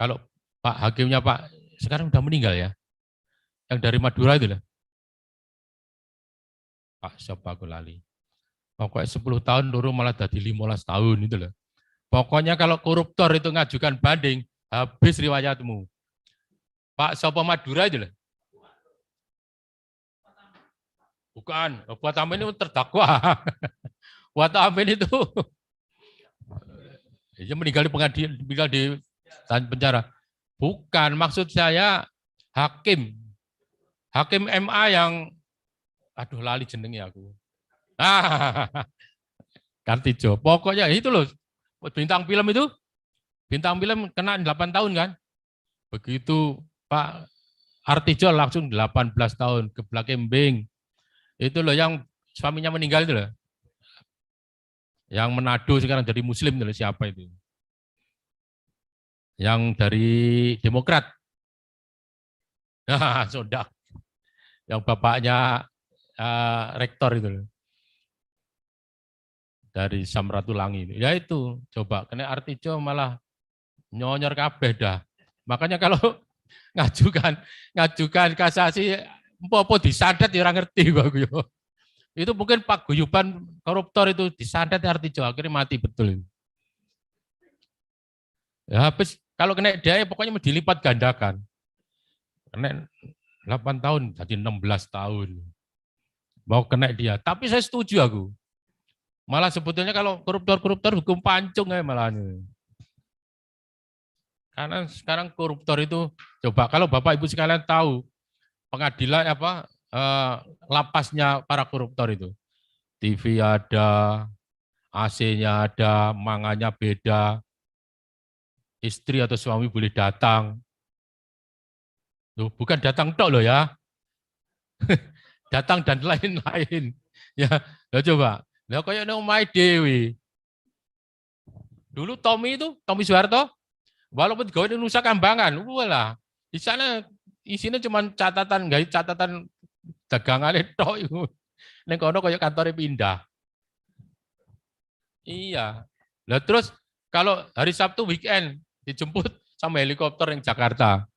kalau Pak Hakimnya Pak, sekarang udah meninggal ya, yang dari Madura itu lah. Pak, siapa aku lali. Pokoknya 10 tahun, dulu malah jadi 15 tahun itu loh. Pokoknya kalau koruptor itu ngajukan banding, habis riwayatmu. Pak Sopo Madura itu loh. Bukan, buat Amin itu terdakwa. Buat Amin itu dia meninggal di pengadilan, meninggal di penjara. Bukan, maksud saya hakim MA yang, aduh lali jenengnya aku. Kartijo. Pokoknya itu loh, bintang film kena 8 tahun kan. Begitu Pak Artijo langsung 18 tahun ke Blakembing. Itu loh yang suaminya meninggal itu loh. Yang Manado sekarang jadi Muslim itu loh, siapa itu? Yang dari Demokrat. Sudah. Yang bapaknya rektor itu loh. Dari Samratulangi. Ya itu, coba kena Artijo malah nyonyor kabeh dah. Makanya kalau ngajukan kasasi apa disandet ya orang ngerti bagus. Itu mungkin Pak Guyuban koruptor itu disandet Artijo akhirnya mati betul. Ya habis kalau kena dia pokoknya mau dilipat gandakan. Kena 8 tahun jadi 16 tahun. Mau kena dia. Tapi saya setuju aku. Malah sebetulnya kalau koruptor hukum pancung ya malah. Karena sekarang koruptor itu, coba kalau Bapak Ibu sekalian tahu, pengadilan lapasnya para koruptor itu. TV ada, AC-nya ada, mangannya beda, istri atau suami boleh datang. Loh, bukan datang tok loh ya. Datang dan lain-lain. Ya, coba. Lah kayak nang omahe dhewe. Dulu Tommy Soeharto, walaupun gawe Nusa Kambangan, lah. Di sana isinya cuma catatan dagangan tok iku. Ning kono kaya kantore pindah. Iya. Lah terus kalau hari Sabtu weekend dijemput sama helikopter yang Jakarta.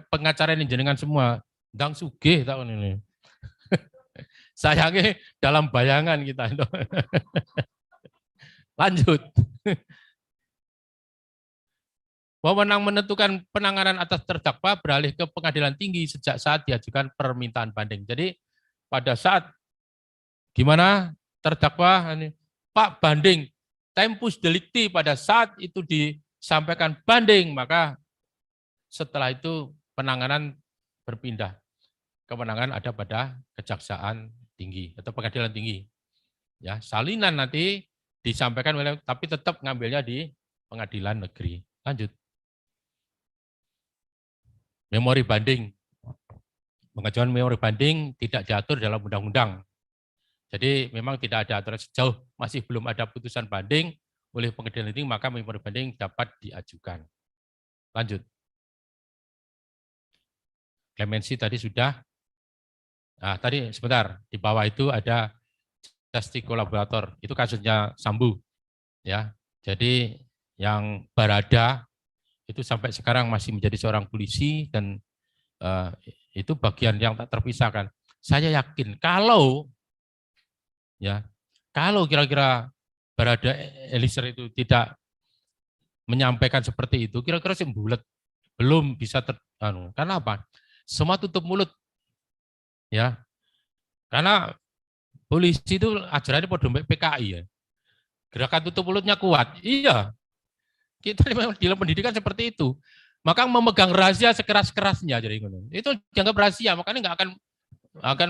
Pengacara ini jenengan semua ndang sugih tahun ini. Sayangnya dalam bayangan kita itu. Lanjut. Wewenang menentukan penanganan atas terdakwa beralih ke pengadilan tinggi sejak saat diajukan permintaan banding. Jadi pada saat gimana terdakwa Pak banding tempus delicti pada saat itu disampaikan banding, maka setelah itu penanganan berpindah. Kewenangan ada pada Kejaksaan Tinggi atau Pengadilan Tinggi. Ya, salinan nanti disampaikan oleh, tapi tetap ngambilnya di Pengadilan Negeri. Lanjut. Memori banding. Pengajuan memori banding tidak diatur dalam undang-undang. Jadi memang tidak ada aturan sejauh masih belum ada putusan banding oleh Pengadilan Tinggi, maka memori banding dapat diajukan. Lanjut. Klemensi tadi sudah. Nah, tadi sebentar, di bawah itu ada justice kolaborator. Itu kasusnya Sambu. Ya. Jadi yang Barada itu sampai sekarang masih menjadi seorang polisi dan itu bagian yang tak terpisahkan. Saya yakin kalau kira-kira Barada Eliezer itu tidak menyampaikan seperti itu, kira-kira sih bulat belum bisa karena apa? Semua tutup mulut. Ya. Karena polisi itu ajarannya pada PKI ya. Gerakan tutup mulutnya kuat. Iya. Kita memang di dalam pendidikan seperti itu. Maka memegang rahasia sekeras-kerasnya jadi itu dianggap rahasia, makanya nggak akan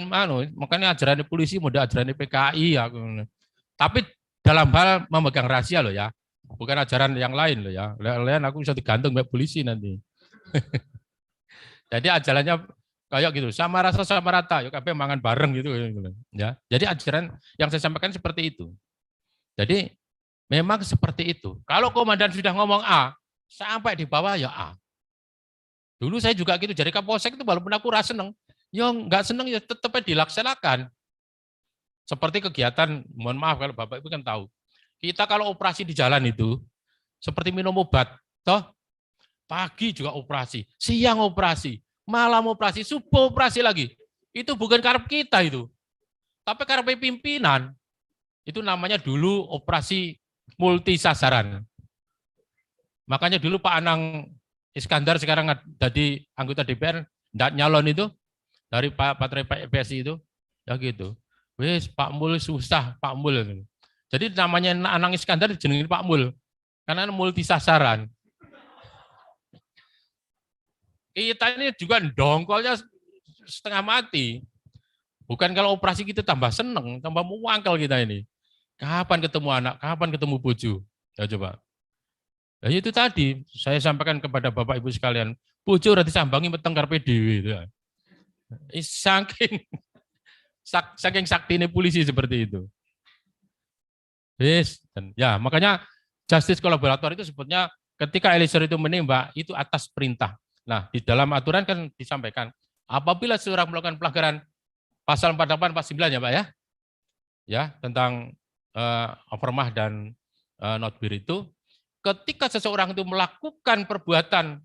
makanya ajaran polisi mudah ajaran PKI ya. Tapi dalam hal memegang rahasia loh ya, bukan ajaran yang lain loh ya. Lain aku bisa digantung oleh polisi nanti. Jadi ajarannya kayak gitu, sama rasa sama rata, yuk kabeh mangan bareng gitu ya. Jadi ajaran yang saya sampaikan seperti itu. Jadi memang seperti itu. Kalau komandan sudah ngomong A, sampai di bawah ya A. Dulu saya juga gitu, jadi Kapolsek itu walaupun aku rasa seneng, ya nggak seneng ya tetap dilaksanakan. Seperti kegiatan, mohon maaf kalau Bapak Ibu kan tahu, kita kalau operasi di jalan itu, seperti minum obat, toh pagi juga operasi, siang operasi, malam operasi, subuh operasi lagi. Itu bukan karep kita itu, tapi karep pimpinan. Itu namanya dulu operasi multi sasaran. Makanya dulu Pak Anang Iskandar sekarang jadi anggota DPR, enggak nyalon itu dari Pak PSI itu, ya gitu. Wes Pak Mul susah Pak Mul. Jadi namanya Anang Iskandar jenengin Pak Mul karena multi sasaran. Kita ini juga dongkolnya setengah mati. Bukan kalau operasi kita tambah seneng, tambah muangkel kita ini. Kapan ketemu anak, kapan ketemu bojo? Ya coba. Nah, itu tadi saya sampaikan kepada Bapak Ibu sekalian, bojo ora disambangi meteng karepe dhewe gitu. Saking saktine polisi seperti itu. Yes, dan ya makanya justice kolaborator itu sebetulnya ketika Eliezer itu menembak itu atas perintah. Nah, di dalam aturan kan disampaikan apabila seorang melakukan pelanggaran pasal 48 49 ya, Pak ya. Ya, tentang overmah dan not bir itu ketika seseorang itu melakukan perbuatan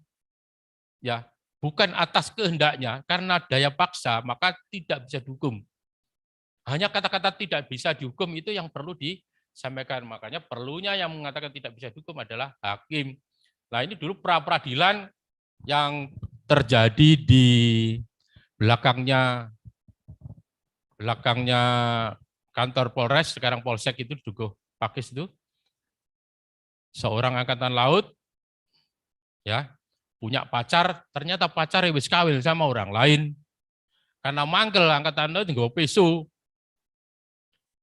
ya bukan atas kehendaknya karena daya paksa maka tidak bisa dihukum. Hanya kata-kata tidak bisa dihukum itu yang perlu disampaikan. Makanya perlunya yang mengatakan tidak bisa dihukum adalah hakim. Nah ini dulu pra-peradilan yang terjadi di belakangnya kantor Polres, sekarang Polsek itu Dukuh Pakis itu. Seorang angkatan laut ya punya pacar, ternyata pacarnya wis kawin sama orang lain. Karena mangkel angkatan laut nggawa peso.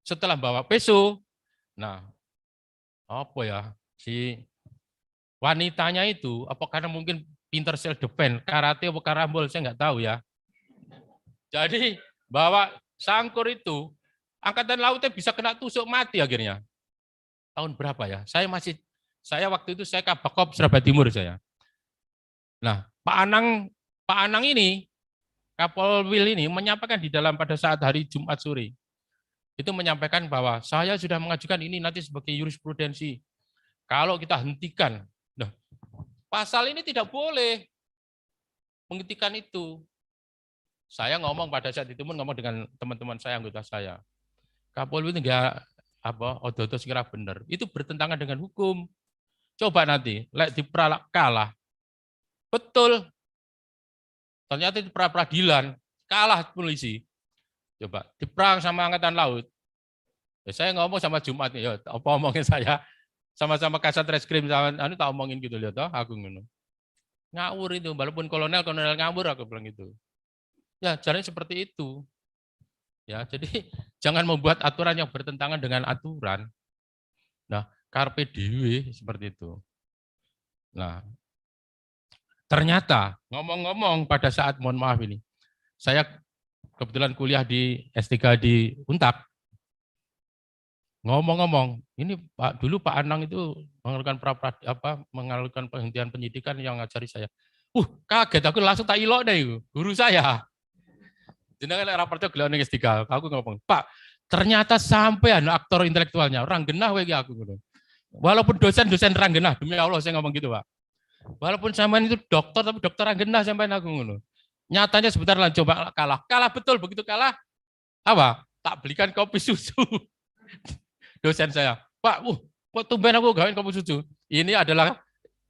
Setelah bawa peso, nah apa ya si wanitanya itu apa karena mungkin pinter self defense, karate atau karambol saya nggak tahu ya. Jadi bawa sangkur itu angkatan lautnya bisa kena tusuk mati akhirnya. Tahun berapa ya? Saya waktu itu saya Kabakop Surabaya Timur saya. Nah, Pak Anang ini Kapolwil ini menyampaikan di dalam pada saat hari Jumat sore. Itu menyampaikan bahwa saya sudah mengajukan ini nanti sebagai jurisprudensi. Kalau kita hentikan, nah, pasal ini tidak boleh menghentikan itu. Saya ngomong pada saat itu ngomong dengan teman-teman saya, anggota saya. Kapolwil itu enggak odo-odo sekira benar. Itu bertentangan dengan hukum. Coba nanti, lek dipra kalah. Betul. Ternyata di pra-peradilan kalah polisi. Coba diperang sama angkatan laut. Ya, saya ngomong sama Jumat ya, apa omongin saya sama-sama kasat reskrim sama anu tak omongin gitu lihat toh aku ngono. Ngawur itu, walaupun kolonel ngawur, aku bilang gitu. Ya, caranya seperti itu. Ya, jadi jangan membuat aturan yang bertentangan dengan aturan. Nah, carpe diem seperti itu. Nah, ternyata ngomong-ngomong pada saat, mohon maaf ini, saya kebetulan kuliah di S3 di Untak. Ngomong-ngomong, ini Pak dulu Pak Anang itu mengalukan penghentian penyidikan yang ngajari saya. Kaget aku langsung tak ilok deh guru saya. Jenengan raportnya gelar ning S3. Aku ngomong, "Pak, ternyata sampai anak aktor intelektualnya orang genah wae aku ngono." Walaupun dosen-dosen orang genah, demi Allah saya ngomong gitu, Pak. Walaupun sampean itu dokter tapi dokter orang genah sampean aku ngono. Nyatanya sebentar lah coba kalah. Kalah betul, begitu kalah apa? Tak belikan kopi susu. Dosen saya, Pak, kok tumben aku gawain kopi susu? Ini adalah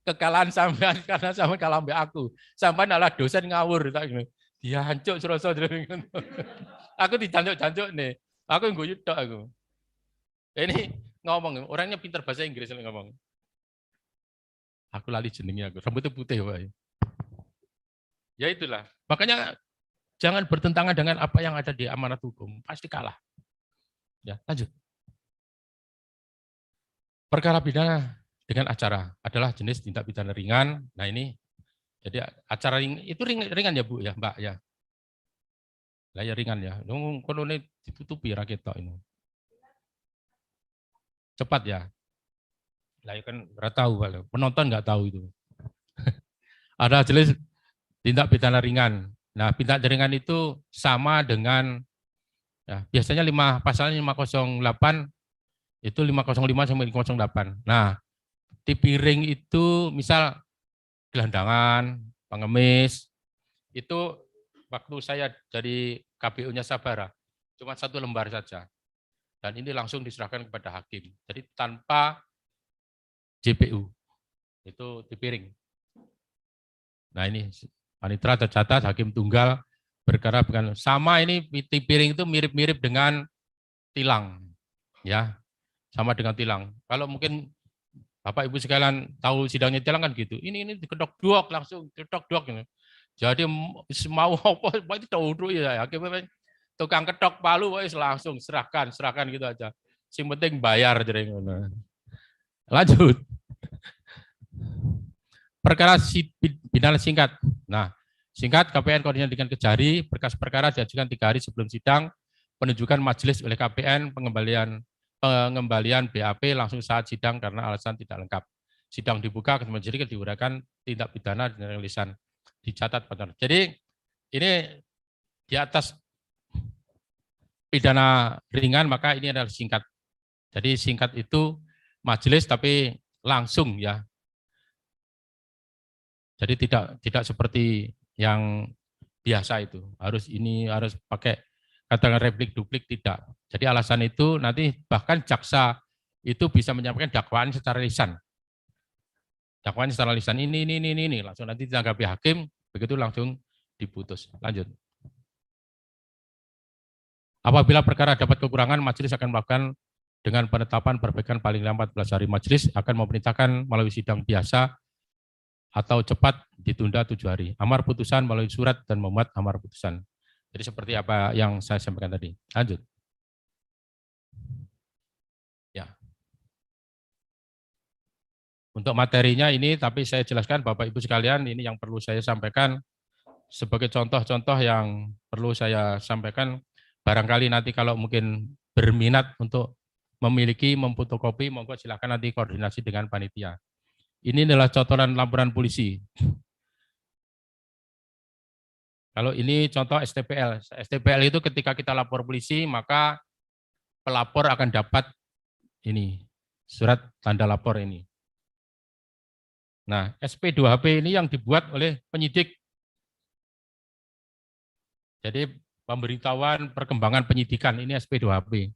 kekalahan sampean karena sampean kalah mbak aku. Sampean adalah dosen ngawur tak gini. Dia hancur serasa. Aku dijancuk-jancuk nih. Aku yang guyu tok aku. Ini ngomong, orangnya pintar bahasa Inggris ngomong. Aku lali jenengnya aku. Rambutnya putih, Pak. Ya itulah. Makanya jangan bertentangan dengan apa yang ada di amanat hukum. Pasti kalah. Ya, lanjut. Perkara pidana dengan acara adalah jenis tindak pidana ringan. Nah ini, jadi acara itu ringan ya Bu ya Mbak ya. Lah ya ringan ya. Kalau ini ditutupi rakyat ini. Cepat ya. Lah ya kan nggak tahu, penonton nggak tahu itu. Ada jenis tindak pidana ringan. Nah tindak ringan itu sama dengan ya, biasanya pasalnya 508 itu 505 sampai 508. Nah tipiring itu misal gelandangan, pengemis, itu waktu saya dari KPU-nya Sabara, cuma 1 lembar saja. Dan ini langsung diserahkan kepada hakim. Jadi tanpa JPU, itu tipiring. Nah ini panitera tercatat hakim tunggal berkara dengan sama ini tipiring itu mirip-mirip dengan tilang. Ya, sama dengan tilang. Kalau mungkin Bapak Ibu sekalian tahu sidangnya tilang kan gitu. Ini diketok duok langsung ketok duok gitu. Jadi mau apa itu tahu ya hakim tukang ketok palu wis langsung serahkan gitu aja. Sing penting bayar jadi ngono. Lanjut. Perkara pidana singkat. Nah, singkat KPN koordinasi dengan Kejari, berkas perkara diajukan 3 hari sebelum sidang, penunjukan majelis oleh KPN, pengembalian BAP langsung saat sidang karena alasan tidak lengkap. Sidang dibuka, kemudian diuraikan tindak pidana dengan lisan dicatat benar. Jadi ini di atas pidana ringan maka ini adalah singkat. Jadi singkat itu majelis tapi langsung ya. Jadi tidak seperti yang biasa itu. Harus pakai katakan replik duplik tidak. Jadi alasan itu nanti bahkan jaksa itu bisa menyampaikan dakwaan secara lisan. Dakwaan secara lisan ini langsung nanti ditanggapi hakim, begitu langsung diputus. Lanjut. Apabila perkara dapat kekurangan, majelis akan melakukan dengan penetapan perbaikan paling lambat 14 hari. Majelis akan memerintahkan melalui sidang biasa atau cepat ditunda 7 hari. Amar putusan melalui surat dan memuat amar putusan. Jadi seperti apa yang saya sampaikan tadi. Lanjut. Ya. Untuk materinya ini, tapi saya jelaskan Bapak Ibu sekalian, ini yang perlu saya sampaikan sebagai contoh-contoh yang perlu saya sampaikan. Barangkali nanti kalau mungkin berminat untuk memiliki, memfotokopi, monggo silakan nanti koordinasi dengan panitia. Ini adalah cotoran laporan polisi. Kalau ini contoh STPL. STPL itu ketika kita lapor polisi, maka pelapor akan dapat ini, surat tanda lapor ini. Nah, SP2HP ini yang dibuat oleh penyidik. Jadi pemberitahuan perkembangan penyidikan ini SP2HP.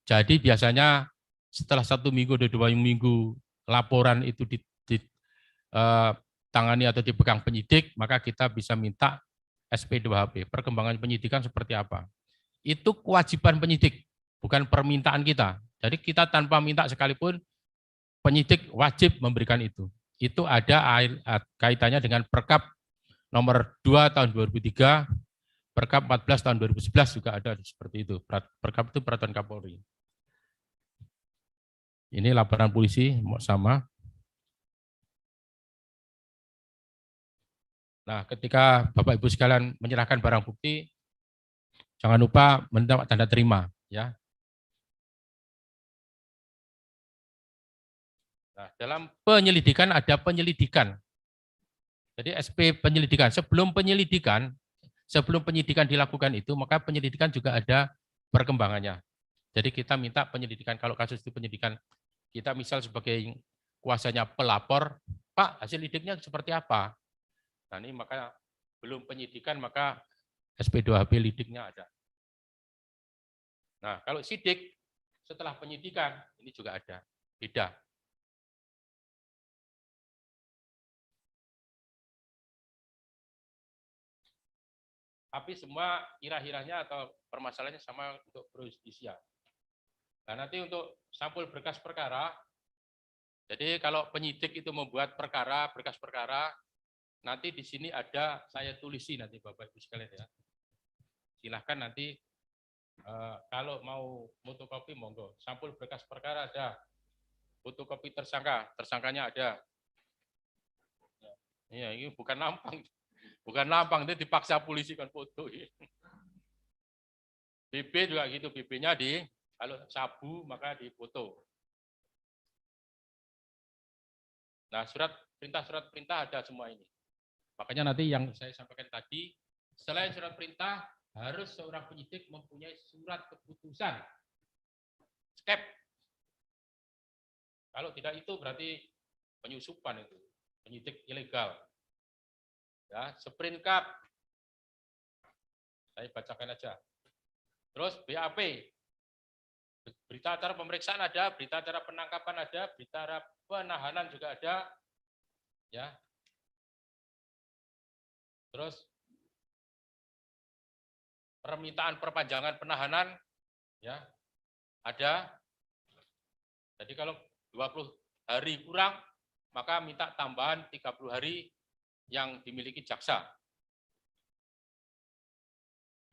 Jadi biasanya setelah 1 minggu atau 2 minggu laporan itu ditangani atau dipegang penyidik, maka kita bisa minta SP2HP. Perkembangan penyidikan seperti apa? Itu kewajiban penyidik, bukan permintaan kita. Jadi kita tanpa minta sekalipun, penyidik wajib memberikan itu. itu ada kaitannya dengan Perkap nomor 2 tahun 2003, Perkap 14 tahun 2011 juga ada seperti itu. Perkap itu Peraturan Kapolri. Ini laporan polisi sama. Nah, ketika Bapak Ibu sekalian menyerahkan barang bukti, jangan lupa minta tanda terima, ya. Nah, dalam penyelidikan ada penyelidikan. Jadi SP penyelidikan. Sebelum penyidikan dilakukan itu, maka penyelidikan juga ada perkembangannya. Jadi kita minta penyelidikan, kalau kasus itu penyidikan, kita misal sebagai kuasanya pelapor, Pak, hasil lidiknya seperti apa? Nah ini maka belum penyidikan, maka SP2HP lidiknya ada. Nah kalau sidik, setelah penyidikan, ini juga ada, beda. Tapi semua kira-kiranya atau permasalahannya sama untuk pro justisia. Nah nanti untuk sampul berkas perkara, jadi kalau penyidik itu membuat perkara, berkas perkara, nanti di sini ada saya tulisi nanti Bapak Ibu sekalian ya. Silahkan nanti kalau mau fotokopi monggo. Sampul berkas perkara ada, fotokopi tersangka, tersangkanya ada. Iya, ini bukan nampang. Bukan nampang, itu dipaksa polisi kan foto. BB juga gitu, BB-nya kalau sabu maka dipoto. Nah, surat perintah ada semua ini. Makanya nanti yang saya sampaikan tadi, selain surat perintah, harus seorang penyidik mempunyai surat keputusan. Skep. Kalau tidak itu berarti penyusupan itu, penyidik ilegal. Ya, Sprintcap. Saya bacakan aja. Terus BAP. Berita acara pemeriksaan ada, berita acara penangkapan ada, berita acara penahanan juga ada. Ya. Terus permintaan perpanjangan penahanan ya. Ada. Jadi kalau 20 hari kurang, maka minta tambahan 30 hari yang dimiliki jaksa.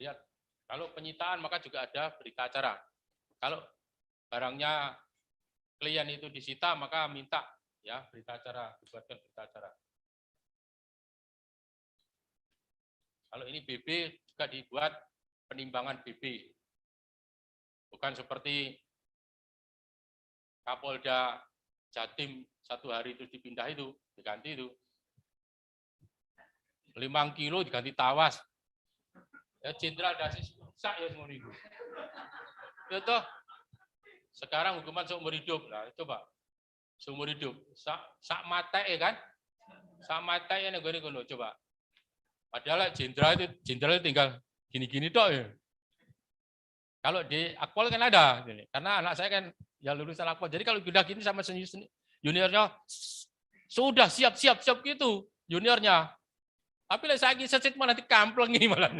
Lihat, kalau penyitaan maka juga ada berita acara. Kalau barangnya klien itu disita, maka minta ya berita acara, dibuatkan berita acara. Kalau ini BB juga dibuat penimbangan BB. Bukan seperti Kapolda Jatim 1 hari itu dipindah itu, diganti itu. 5 kilo diganti tawas. Ya jenderal dasis sak ya semua itu. Itu sekarang hukuman seumur hidup. Nah, coba. Seumur hidup. Sak mata ya kan? Sak mata ya nih gue coba. Padahal jenderal itu tinggal gini-gini toh ya. Kalau di Akpol kan ada, karena anak saya kan ya lulusan Akpol. Jadi kalau udah gini sama juniornya sudah siap gitu juniornya. Tapi lah saya sesit mana nanti kampleng ini malah.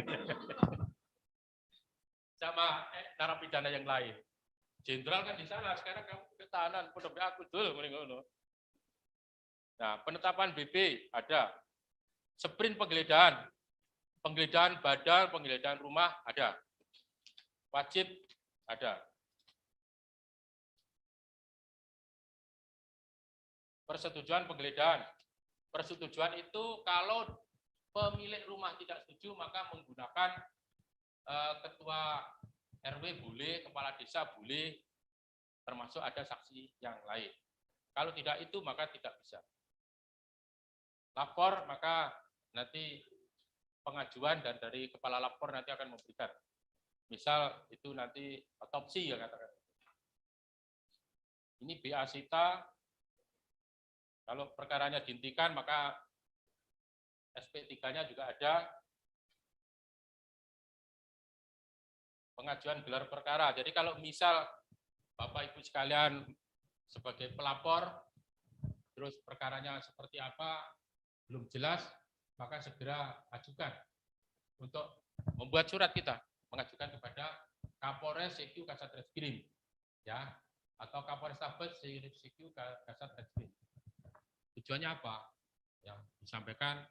Sama narapidana yang lain. Jenderal kan di sana, sekarang kamu ketahanan, udah aku dulu. Nah, penetapan BB ada. Sprint penggeledahan badan, penggeledahan rumah ada. Wajib ada. Persetujuan penggeledahan. Persetujuan itu kalau pemilik rumah tidak setuju maka menggunakan ketua RW boleh, kepala desa boleh, termasuk ada saksi yang lain. Kalau tidak itu maka tidak bisa. Lapor maka nanti pengajuan dan dari kepala lapor nanti akan memberikan. Misal itu nanti otopsi ya katakan. Ini BA Sita, kalau perkaranya dihentikan maka SP3-nya juga ada. Pengajuan gelar perkara. Jadi kalau misal Bapak Ibu sekalian sebagai pelapor, terus perkaranya seperti apa, belum jelas, maka segera ajukan untuk membuat surat kita, mengajukan kepada Kapolres CQ Kasat Reskrim, ya, atau Kapolres Tabes CQ Kasat Reskrim. Tujuannya apa? Yang disampaikan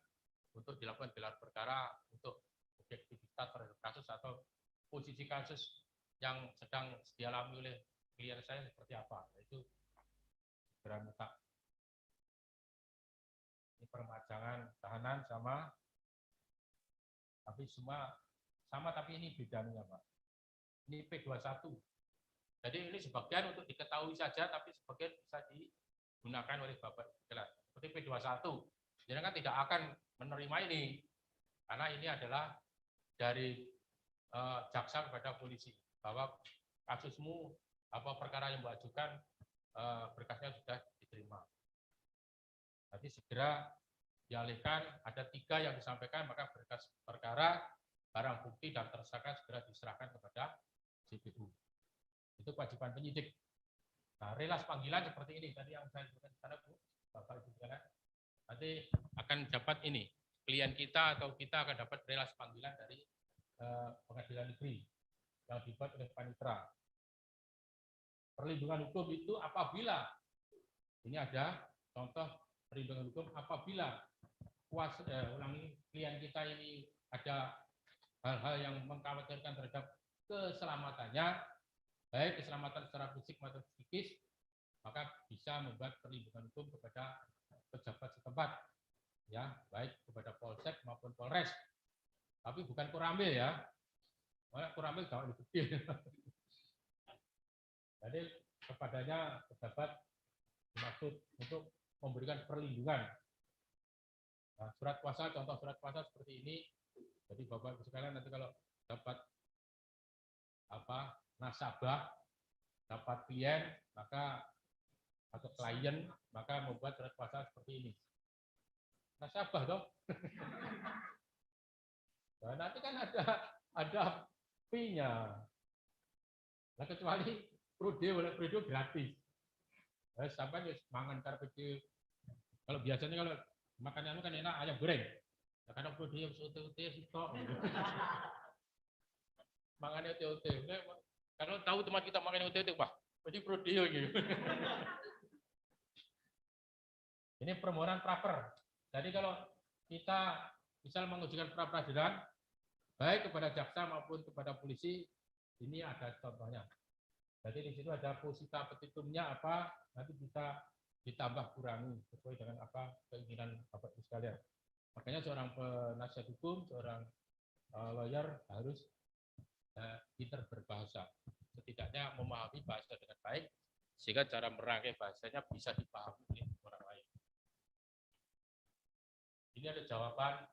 untuk dilakukan gelar perkara untuk objektivitas terhadap kasus atau posisi kasus yang sedang dialami oleh klien saya seperti apa. Yaitu segera minta ini permajangan tahanan sama, tapi semua sama, tapi ini bedanya Pak. Ini P21. Jadi ini sebagian untuk diketahui saja, tapi sebagian bisa digunakan oleh Bapak jelas. Seperti P21. Jadi kan tidak akan menerima ini, karena ini adalah dari jaksa kepada polisi bahwa kasusmu apa perkara yang diajukan berkasnya sudah diterima. Jadi segera dialihkan, ada 3 yang disampaikan, maka berkas perkara, barang bukti dan tersangka segera diserahkan kepada JPU. Itu kewajiban penyidik. Nah, relas panggilan seperti ini tadi yang saya sebutkan di sana, Bu, Bapak Ibu sekalian. Nanti akan dapat ini, klien kita atau kita akan dapat relas panggilan dari pengadilan negeri yang dibuat oleh Panitra. Perlindungan hukum itu apabila ini ada contoh perlindungan hukum apabila klien kita ini ada hal-hal yang mengkhawatirkan terhadap keselamatannya, baik keselamatan secara fisik maupun psikis, maka bisa membuat perlindungan hukum kepada pejabat setempat, ya, baik kepada Polsek maupun Polres. Tapi bukan Koramil ya, Koramil jauh lebih kecil. Jadi kepadanya pejabat dimaksud untuk memberikan perlindungan. Nah, surat kuasa, contoh surat kuasa seperti ini. Jadi Bapak Ibu sekalian nanti kalau dapat nasabah, dapat klien, maka atau klien, maka membuat surat kuasa seperti ini. Nasabah dong. Nah, nanti kan ada fee-nya. Nah, kecuali periode gratis. Sampai mangan karpet. Kalau biasanya kalau makanannya kan enak ayam goreng. Nah, karena periode UT sih kok. Makannya UT. Kalau tahu teman kita makan UT, wah, jadi periode gitu. Ini permohonan praper. Jadi kalau kita misal mengajukan pra peradilan, baik kepada jaksa maupun kepada polisi, ini ada contohnya. Jadi di situ ada posita petitumnya apa, nanti bisa ditambah kurangi sesuai dengan apa keinginan Bapak Ibu sekalian. Makanya seorang penasihat hukum, seorang lawyer harus pintar berbahasa. Setidaknya memahami bahasa dengan baik, sehingga cara merangkai bahasanya bisa dipahami oleh orang lain. Ini ada jawaban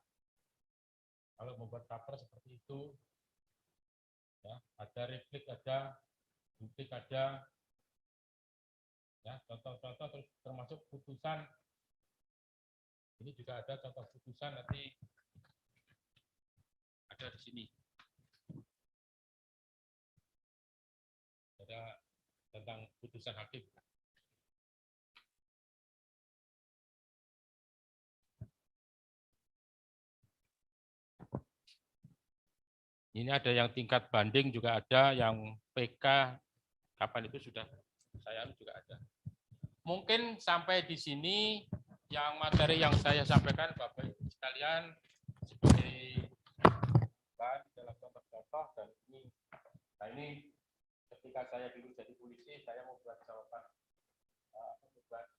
kalau membuat paper seperti itu, ya, ada replik, ada duplik, ada, ya, contoh-contoh termasuk putusan. Ini juga ada contoh putusan, nanti ada di sini. Ada tentang putusan hakim. Ini ada yang tingkat banding juga ada, yang PK kapan itu sudah saya juga ada. Mungkin sampai di sini yang materi yang saya sampaikan Bapak Ibu sekalian sebagai bahan dalam contoh-contoh, dan ini, nah ini ketika saya dulu jadi polisi, saya membuat jawaban, membuat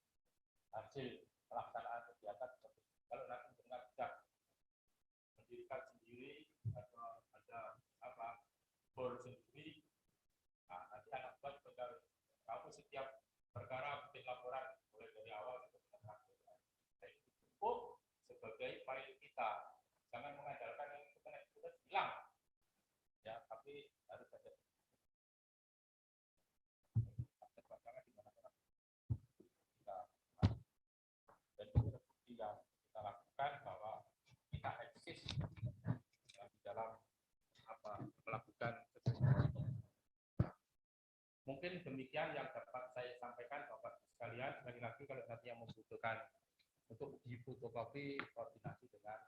hasil pelaksanaan kegiatan seperti kalau nanti dengar sudah mendirikan sendiri atau ada apa bor sendiri, nah, nanti anak buat benar kamu setiap perkara bikin laporan mulai dari awal sampai terakhir. Nah, itu cukup sebagai file kita, jangan mengandalkan yang sudah hilang, ya, tapi harus ada dan itu bukti yang kita lakukan bahwa kita eksis di dalam apa melakukan sesuatu. Mungkin demikian yang dapat saya sampaikan Bapak sekalian. Sekali lagi kalau nanti yang membutuhkan untuk di fotokopi, koordinasi dengan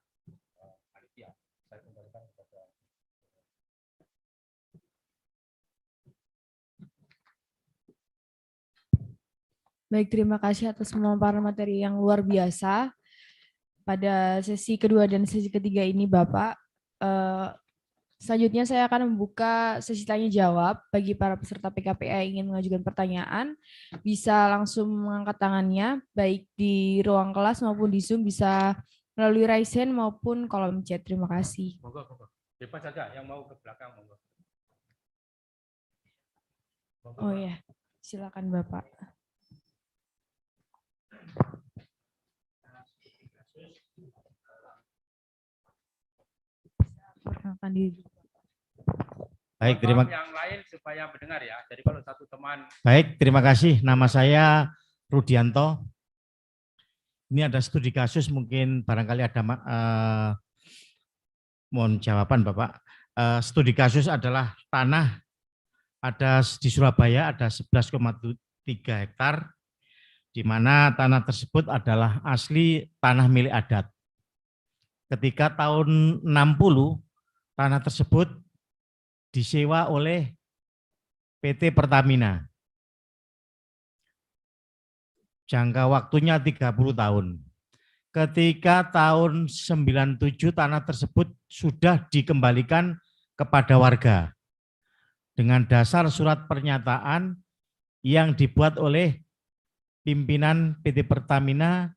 panitia, saya kembalikan kepada. Baik, terima kasih atas pemaparan materi yang luar biasa pada sesi kedua dan sesi ketiga ini, Bapak. Eh, Selanjutnya saya akan membuka sesi tanya jawab bagi para peserta PKPA yang ingin mengajukan pertanyaan. Bisa langsung mengangkat tangannya, baik di ruang kelas maupun di Zoom, bisa melalui raise hand maupun kolom chat. Terima kasih. Monggo, monggo. Bebas saja yang mau ke belakang, monggo. Monggo, Oh Pak. ya, silakan Bapak. Perkenalkan diri. Baik, yang lain supaya mendengar ya. Jadi kalau satu teman. Baik, terima kasih. Nama saya Rudianto. Ini ada studi kasus, mungkin barangkali ada mohon jawaban Bapak. Studi kasus adalah tanah ada di Surabaya ada 11,3 hektar, di mana tanah tersebut adalah asli tanah milik adat. Ketika tahun 60, tanah tersebut disewa oleh PT Pertamina. Jangka waktunya 30 tahun. Ketika tahun 97 tanah tersebut sudah dikembalikan kepada warga dengan dasar surat pernyataan yang dibuat oleh pimpinan PT Pertamina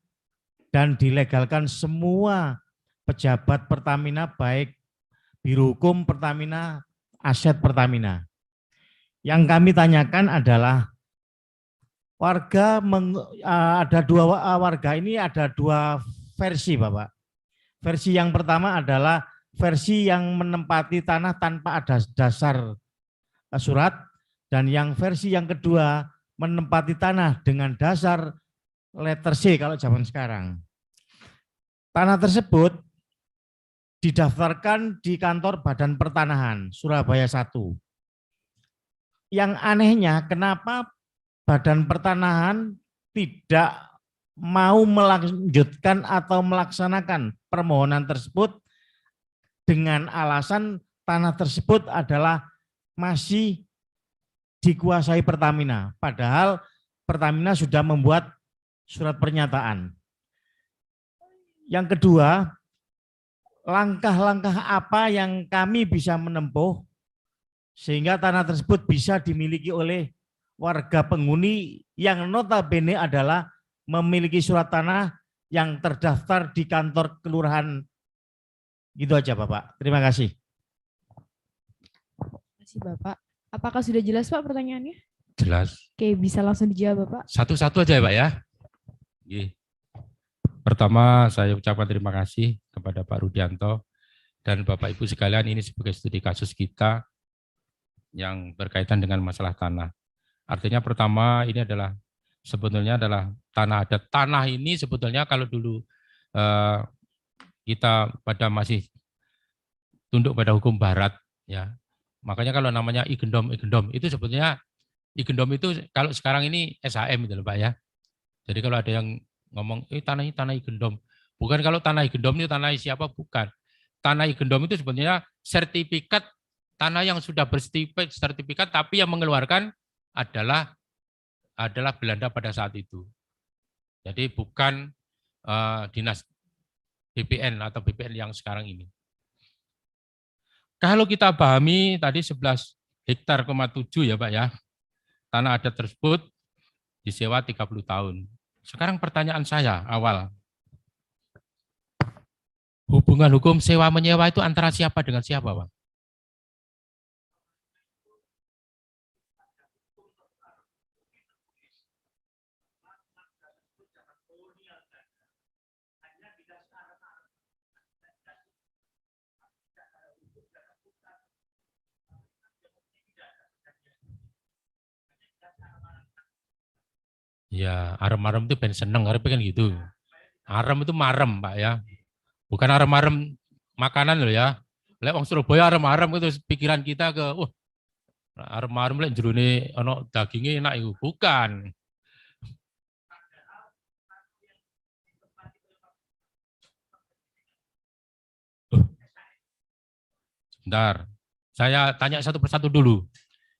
dan dilegalkan semua pejabat Pertamina, baik Biro Hukum Pertamina, aset Pertamina. Yang kami tanyakan adalah warga ada dua warga ini ada dua versi, Bapak. Versi yang pertama adalah versi yang menempati tanah tanpa ada dasar surat, dan yang versi yang kedua menempati tanah dengan dasar letter C kalau zaman sekarang. Tanah tersebut didaftarkan di kantor Badan Pertanahan Surabaya 1. Yang anehnya kenapa Badan Pertanahan tidak mau melanjutkan atau melaksanakan permohonan tersebut dengan alasan tanah tersebut adalah masih dikuasai Pertamina, padahal Pertamina sudah membuat surat pernyataan. Yang kedua, langkah-langkah apa yang kami bisa menempuh sehingga tanah tersebut bisa dimiliki oleh warga penghuni yang notabene adalah memiliki surat tanah yang terdaftar di kantor kelurahan. Gitu aja Bapak. Terima kasih. Terima kasih Bapak. Apakah sudah jelas Pak pertanyaannya? Jelas. Oke, bisa langsung dijawab Bapak. Satu-satu aja ya Pak ya. Pertama saya ucapkan terima kasih kepada Pak Rudianto dan Bapak Ibu sekalian, ini sebagai studi kasus kita yang berkaitan dengan masalah tanah. Artinya pertama ini adalah sebetulnya adalah tanah adat. Tanah ini sebetulnya kalau dulu kita pada masih tunduk pada hukum barat ya. Makanya kalau namanya igendom itu sebetulnya igendom itu kalau sekarang ini SHM itu Pak ya. Jadi kalau ada yang ngomong tanah ini tanah igendom. Bukan kalau tanah igendom itu tanah siapa, bukan. Tanah igendom itu sebenarnya sertifikat tanah yang sudah bersertifikat tapi yang mengeluarkan adalah Belanda pada saat itu. Jadi bukan dinas BPN atau BPN yang sekarang ini. Kalau kita pahami tadi 11 hektar,7 ya Pak ya, tanah adat tersebut disewa 30 tahun. Sekarang pertanyaan saya awal, hubungan hukum sewa menyewa itu antara siapa dengan siapa Pak? Ya, arem-arem itu ben seneng, arep kan gitu. Arem itu marem, Pak ya. Bukan arem-arem makanan loh ya. Lek wong Surabaya arem-arem itu pikiran kita ke arem-arem lek jerone ana dagingnya enak itu. Bukan. Sebentar. Saya tanya satu persatu dulu.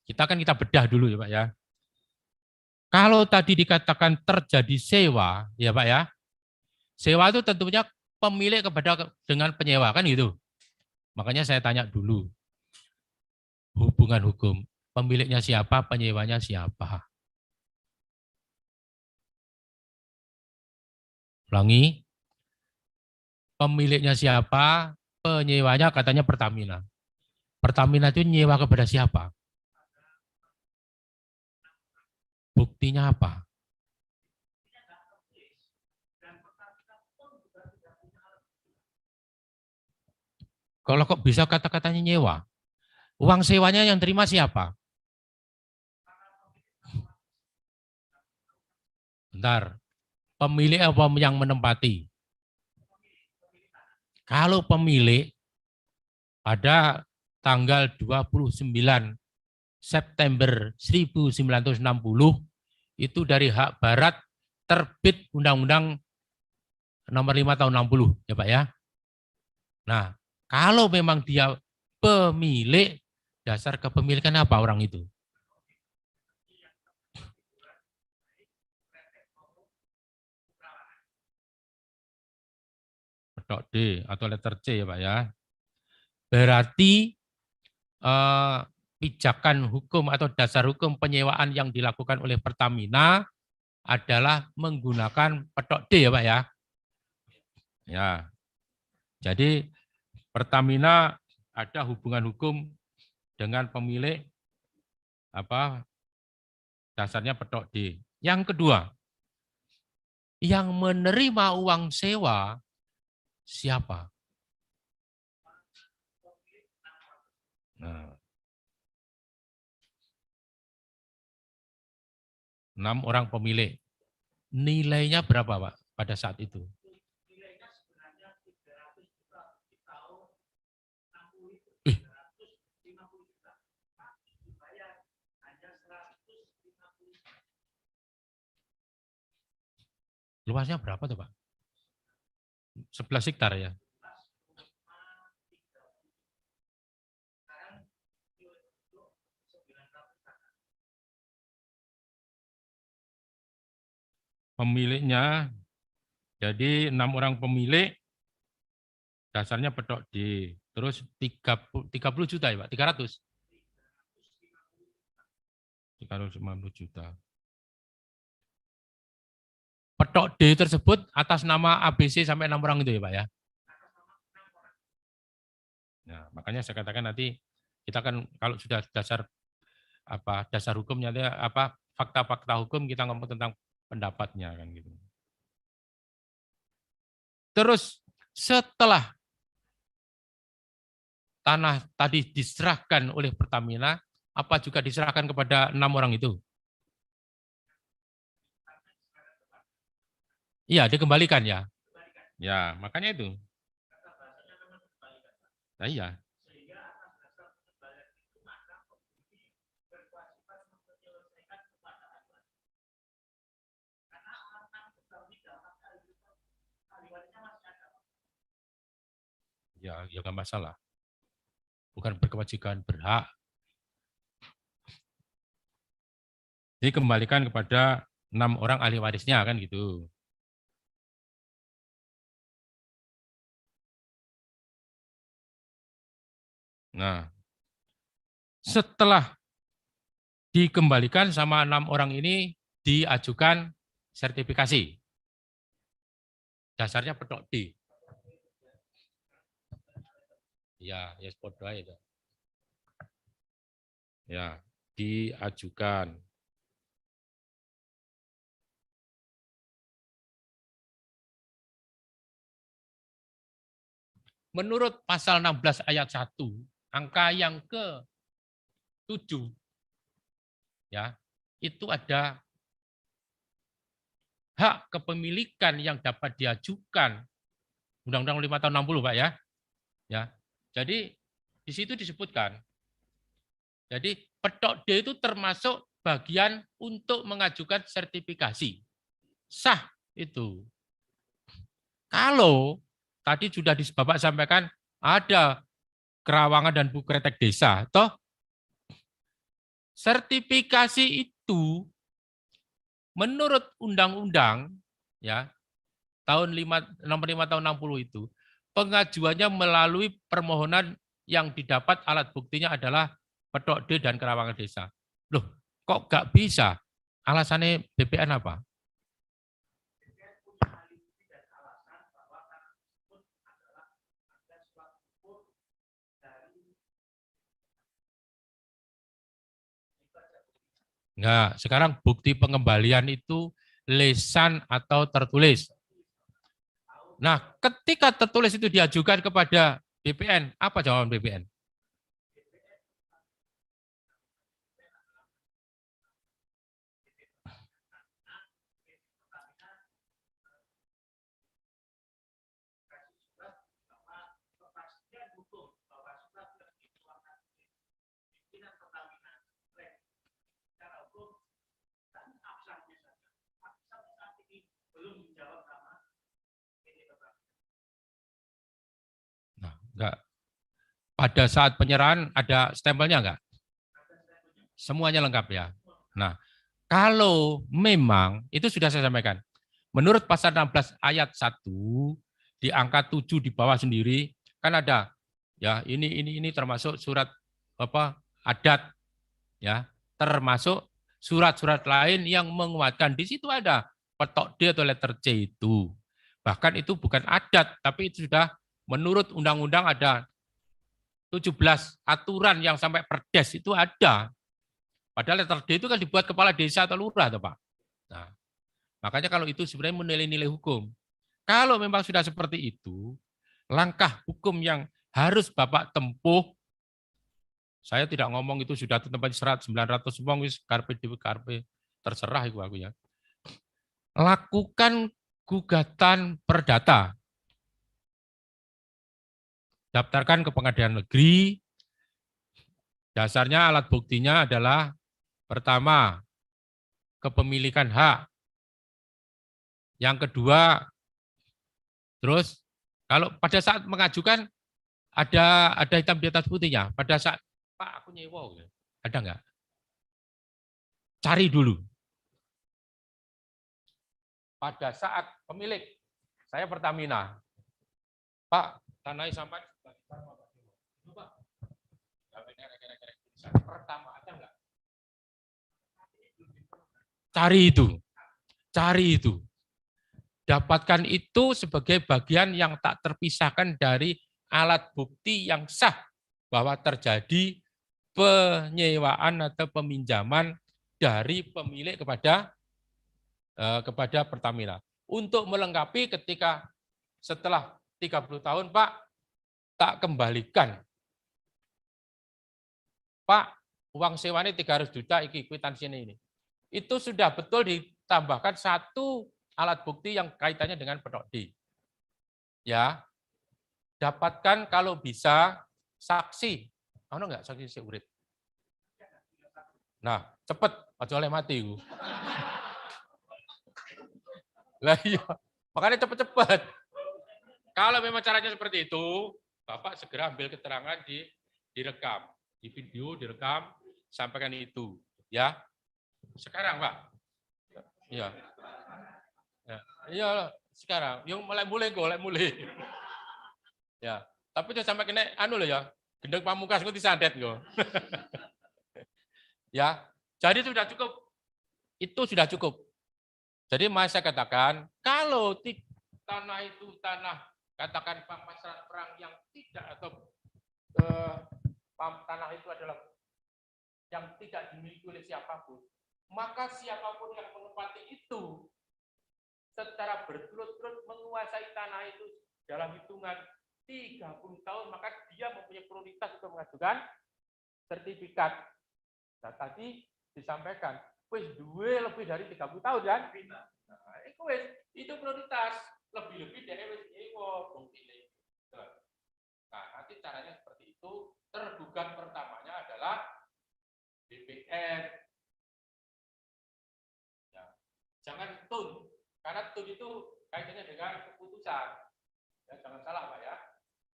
Kita bedah dulu ya Pak ya. Kalau tadi dikatakan terjadi sewa, ya Pak ya, sewa itu tentunya pemilik kepada dengan penyewa, kan gitu. Makanya saya tanya dulu, hubungan hukum, pemiliknya siapa, penyewanya siapa? Ulangi, pemiliknya siapa, penyewanya katanya Pertamina. Pertamina itu nyewa kepada siapa? Buktinya apa? Kalau kok bisa kata-katanya nyewa? Uang sewanya yang terima siapa? Bentar, pemilik apa yang menempati? Kalau pemilik pada tanggal 29 September 1960 itu dari hak barat terbit Undang-Undang nomor 5 tahun 60 ya Pak ya. Nah, kalau memang dia pemilik, dasar kepemilikan apa orang itu? Petok D atau letter C ya Pak ya. Berarti pijakan hukum atau dasar hukum penyewaan yang dilakukan oleh Pertamina adalah menggunakan petok D ya Pak ya. Ya. Jadi Pertamina ada hubungan hukum dengan pemilik apa dasarnya petok D. Yang kedua, yang menerima uang sewa siapa? Nah, 6 orang pemilik. Nilainya berapa Pak pada saat itu? Eh, luasnya berapa tuh Pak? 11 hektar ya. Pemiliknya, jadi 6 orang pemilik, dasarnya petok D. Terus 30 juta ya Pak, 300? 350 juta. Petok D tersebut atas nama ABC sampai 6 orang itu ya Pak ya? Nah, makanya saya katakan nanti kita kan kalau sudah dasar hukumnya fakta-fakta hukum kita ngomong tentang pendapatnya kan gitu. Terus setelah tanah tadi diserahkan oleh Pertamina, apa juga diserahkan kepada 6 orang itu? Iya, dikembalikan ya. Ya, makanya itu. Nah, iya. Ya, ya nggak masalah. Bukan berkewajiban, berhak. Dikembalikan kepada 6 orang ahli warisnya kan gitu. Nah, setelah dikembalikan sama 6 orang ini diajukan sertifikasi. Dasarnya petok D. Ya, ya podo itu. Ya, diajukan. Menurut pasal 16 ayat 1, angka yang ke-7 ya, itu ada hak kepemilikan yang dapat diajukan Undang-Undang 5 tahun 60 Pak ya. Ya. Jadi di situ disebutkan. Jadi petok D itu termasuk bagian untuk mengajukan sertifikasi. Sah itu. Kalau tadi sudah Bapak sampaikan ada kerawangan dan bukretek desa, toh sertifikasi itu menurut undang-undang ya tahun 65 tahun 60 itu, pengajuannya melalui permohonan yang didapat alat buktinya adalah Petok D dan Kerawangan Desa. Loh, kok nggak bisa? Alasannya BPN apa? Nah, sekarang bukti pengembalian itu lisan atau tertulis. Nah, ketika tertulis itu diajukan kepada BPN, apa jawaban BPN? Nah, enggak. Pada saat penyerahan ada stempelnya enggak? Semuanya lengkap ya. Nah, kalau memang itu sudah saya sampaikan. Menurut pasal 16 ayat 1 di angka 7 di bawah sendiri kan ada ya ini termasuk surat apa adat ya, termasuk surat-surat lain yang menguatkan. Di situ ada petok D atau letter C itu. Bahkan itu bukan adat, tapi itu sudah menurut undang-undang ada 17 aturan yang sampai perdes itu ada. Padahal letter D itu kan dibuat kepala desa atau lurah, atau Pak. Nah, makanya kalau itu sebenarnya menilai-nilai hukum. Kalau memang sudah seperti itu, langkah hukum yang harus Bapak tempuh, saya tidak ngomong itu sudah tempat 900 wong wis karpe terserah itu aku ya. Lakukan gugatan perdata. Daftarkan ke pengadilan negeri. Dasarnya alat buktinya adalah pertama, kepemilikan hak. Yang kedua, terus kalau pada saat mengajukan ada hitam di atas putihnya. Pada saat Pak aku nyewa, ada nggak? Cari dulu. Pada saat pemilik, saya Pertamina, Pak tanah sampai pertama ada nggak? Cari itu. Dapatkan itu sebagai bagian yang tak terpisahkan dari alat bukti yang sah bahwa terjadi penyewaan atau peminjaman dari pemilik kepada Pertamina. Untuk melengkapi ketika setelah 30 tahun, Pak, tak kembalikan. Pak, uang sewanya 300 juta, iki kwitansinya ini. Itu sudah betul ditambahkan satu alat bukti yang kaitannya dengan petok D. Ya, dapatkan kalau bisa saksi. Ono enggak saksi si urip? Nah, cepet, aja oleh mati. Lah iya, makanya cepet-cepet. Kalau memang caranya seperti itu, Bapak segera ambil keterangan direkam, di video direkam, sampaikan itu, ya. Sekarang, Pak. Iya. Ya, iya, sekarang. Yang mulai. Ya, tapi jangan sampai kena anu loh ya. Gendeng pamungkas ngerti sandet kok. Ya, jadi sudah cukup. Itu sudah cukup. Jadi saya katakan, kalau tanah itu tanah, katakan pampasan perang yang tidak atau tanah itu adalah yang tidak dimiliki oleh siapapun, maka siapapun yang menempati itu secara berturut-turut menguasai tanah itu dalam hitungan 30 tahun, maka dia mempunyai prioritas untuk mengajukan sertifikat. Nah, tadi disampaikan, wis duwe lebih dari 30 tahun kan? Nah, itu prioritas. Lebih-lebih dari wis nyewa bukti. Nah, nanti caranya seperti itu. Tergugat pertamanya adalah BPN. Ya. Jangan tun, karena tun itu kaitannya dengan keputusan. Ya, jangan salah Pak ya.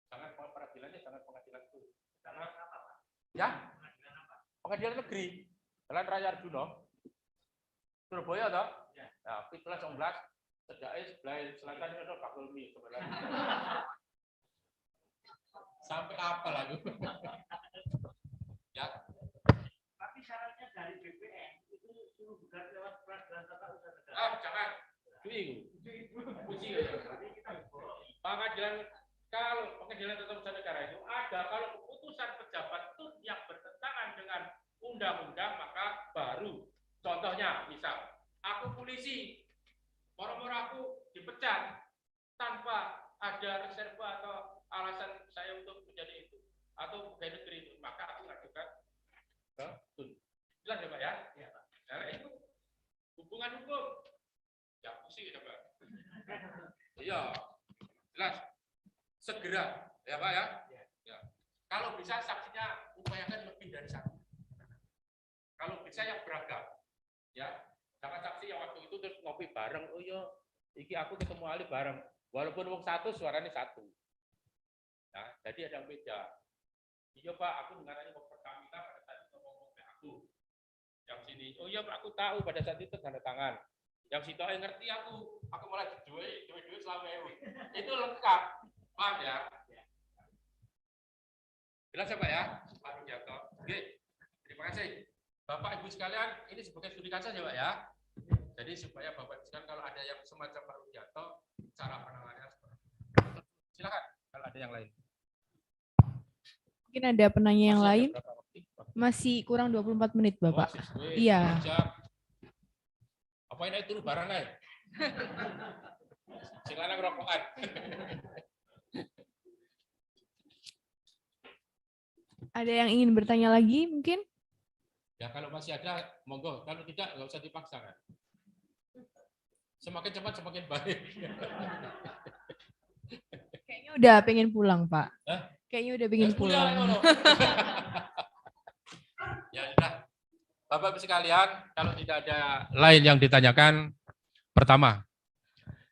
Jangan peradilannya, jangan pengadilan tun. Karena apa Pak? Ya, pengadilan negeri. Jalan Raya Arjuna. Surabaya toh? Nah, 17 sedake sebelah selatan itu bakul mie sebenarnya. Sampai apa lagu? Ya. Tapi syaratnya dari BPN itu suruh bukan lewat peradilan tata usaha negara. Ah, jangan. Puji. Pengadilan pengadilan tata usaha negara itu ada kalau keputusan pejabat itu yang bertentangan dengan undang-undang maka baru. Contohnya, misal aku polisi, moro-moro aku dipecat tanpa ada reserve atau alasan saya untuk menjadi itu atau pegawai negeri itu, maka aku ngajukan ke TUN. Jelas ya Pak ya? Ya Pak. Nah, itu hubungan hukum. Ya, pusing ya Pak. Iya, jelas. Segera, ya Pak ya? Ya. Kalau bisa saksinya upayakan lebih dari satu. Kalau bisa yang beragam, ya. Jangan saksi yang waktu itu terus ngopi bareng. Oh iya, iki aku ketemu Ali bareng. Walaupun wong satu suaranya satu. Nah, jadi ada yang beda. Iya Pak, aku dengarannya mau Pertamina pada saat itu ngomong ke aku. Yang sini, oh iya Pak, aku tahu pada saat itu tanda tangan. Yang situ ngerti aku malah duit selama ini. Itu lengkap, paham ya? Jelas ya Pak ya? Pak Rudianto. Oke, terima kasih. Bapak Ibu sekalian, ini sebagai studi kasus ya Pak ya. Jadi supaya Bapak Ibu sekalian kalau ada yang semacam Pak Rudianto, cara penanganannya seperti itu. Silakan kalau ada yang lain. Mungkin ada penanya yang Masih lain. ada berapa waktu? Masih kurang 24 menit, Bapak. Oh, Iya. Apa ini dulu barang aja? Silakan rokokan. Ada yang ingin bertanya lagi mungkin? Ya kalau masih ada, monggo. Kalau tidak, nggak usah dipaksakan. Semakin cepat semakin baik. Kayaknya udah pengen pulang, Pak. Hah? Kayaknya udah pengen pulang. Ya sudah. Bapak Ibu sekalian, kalau tidak ada lain yang ditanyakan, pertama,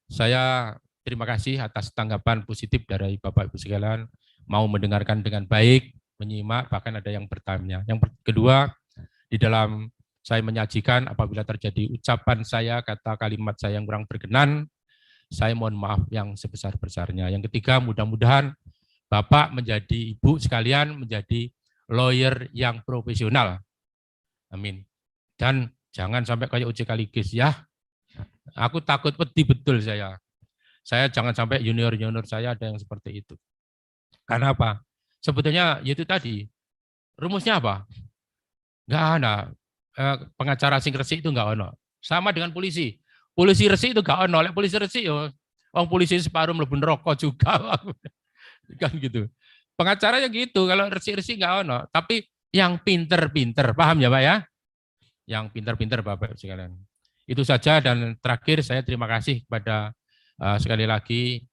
saya terima kasih atas tanggapan positif dari Bapak Ibu sekalian, mau mendengarkan dengan baik, menyimak, bahkan ada yang bertanya. Yang kedua, di dalam saya menyajikan apabila terjadi ucapan saya, kata kalimat saya yang kurang berkenan, saya mohon maaf yang sebesar-besarnya. Yang ketiga, mudah-mudahan Bapak menjadi Ibu sekalian, menjadi lawyer yang profesional. Amin. Dan jangan sampai kayak OJK Ligis ya. Aku takut pedih betul saya. Saya jangan sampai junior-junior saya ada yang seperti itu. Karena apa? Sebetulnya itu tadi, rumusnya apa? Enggak ada. Pengacara sing resik itu enggak ono. Sama dengan polisi. Polisi resik itu enggak ono. Oleh polisi resik yo, orang polisi separuh mlebu neraka juga. Kan gitu. Pengacara ya gitu, kalau resik-resik enggak ono. Tapi yang pinter-pinter, paham ya Pak ya? Yang pinter-pinter Bapak sekalian. Itu saja dan terakhir saya terima kasih kepada sekali lagi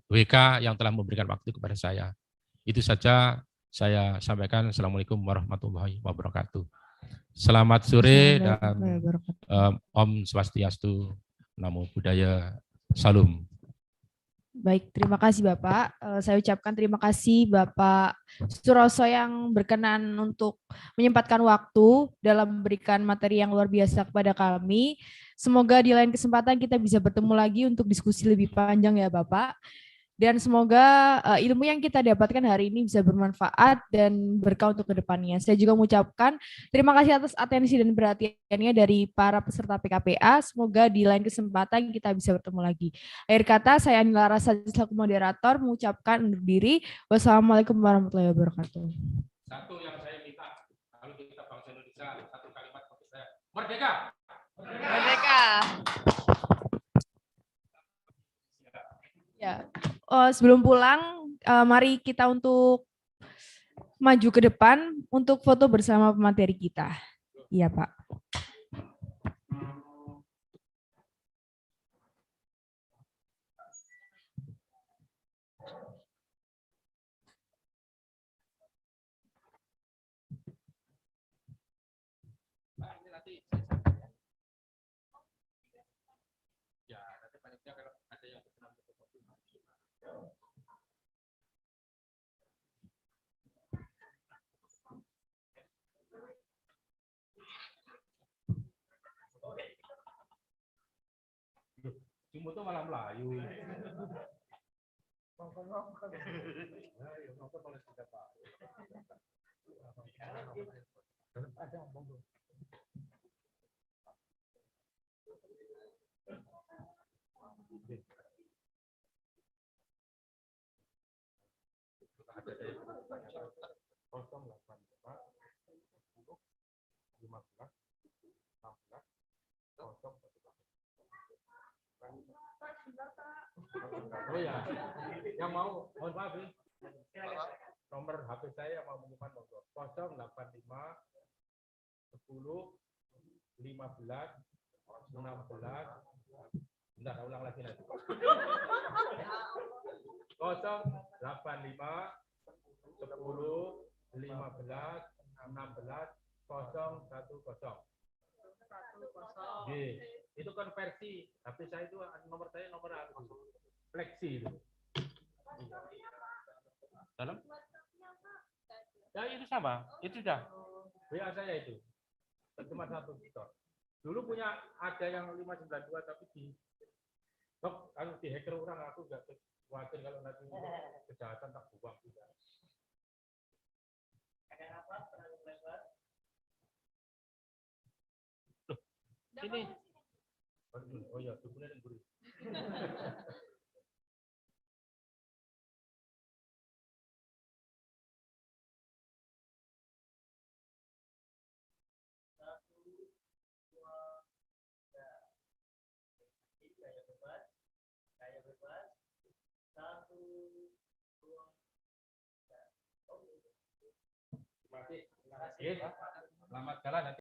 WK yang telah memberikan waktu kepada saya. Itu saja saya sampaikan. Assalamualaikum warahmatullahi wabarakatuh. Selamat sore dan Om Swastiastu, Namo Buddhaya, Salam. Baik, terima kasih Bapak. Saya ucapkan terima kasih Bapak Suroso yang berkenan untuk menyempatkan waktu dalam memberikan materi yang luar biasa kepada kami. Semoga di lain kesempatan kita bisa bertemu lagi untuk diskusi lebih panjang ya Bapak. Dan semoga ilmu yang kita dapatkan hari ini bisa bermanfaat dan berkah untuk kedepannya. Saya juga mengucapkan terima kasih atas atensi dan perhatiannya dari para peserta PKPA. Semoga di lain kesempatan kita bisa bertemu lagi. Akhir kata, saya Anila Rasa selaku moderator mengucapkan undur diri. Wassalamualaikum warahmatullahi wabarakatuh. Satu yang saya minta, kalau kita bangsa Indonesia, satu kalimat untuk saya. Merdeka! Merdeka! Ya. Sebelum pulang, mari kita untuk maju ke depan untuk foto bersama pemateri kita. Iya, Pak. Ya, nanti panitia kalau ada yang berkenan untuk foto. Buktimu tuh malah Melayu. Oh ya, yang mau, mohon maaf nih, nomor HP saya mau menyimpan monggo 085 10 15 16. Bentar, ulang lagi nanti. 085 10 15 16 010. Itu konversi, tapi saya itu nomor saya nomor fleksi itu. Dalam? Ya itu sama, itu sudah. WA saya itu. Cuma satu store. Dulu punya ada yang 592 tapi kalau di hacker orang aku enggak khawatir kalau nanti kejahatan tak buang juga. Ada apa? Ini. Oh ya, dukunnya dan guru. Terima kasih. Selamat jalan.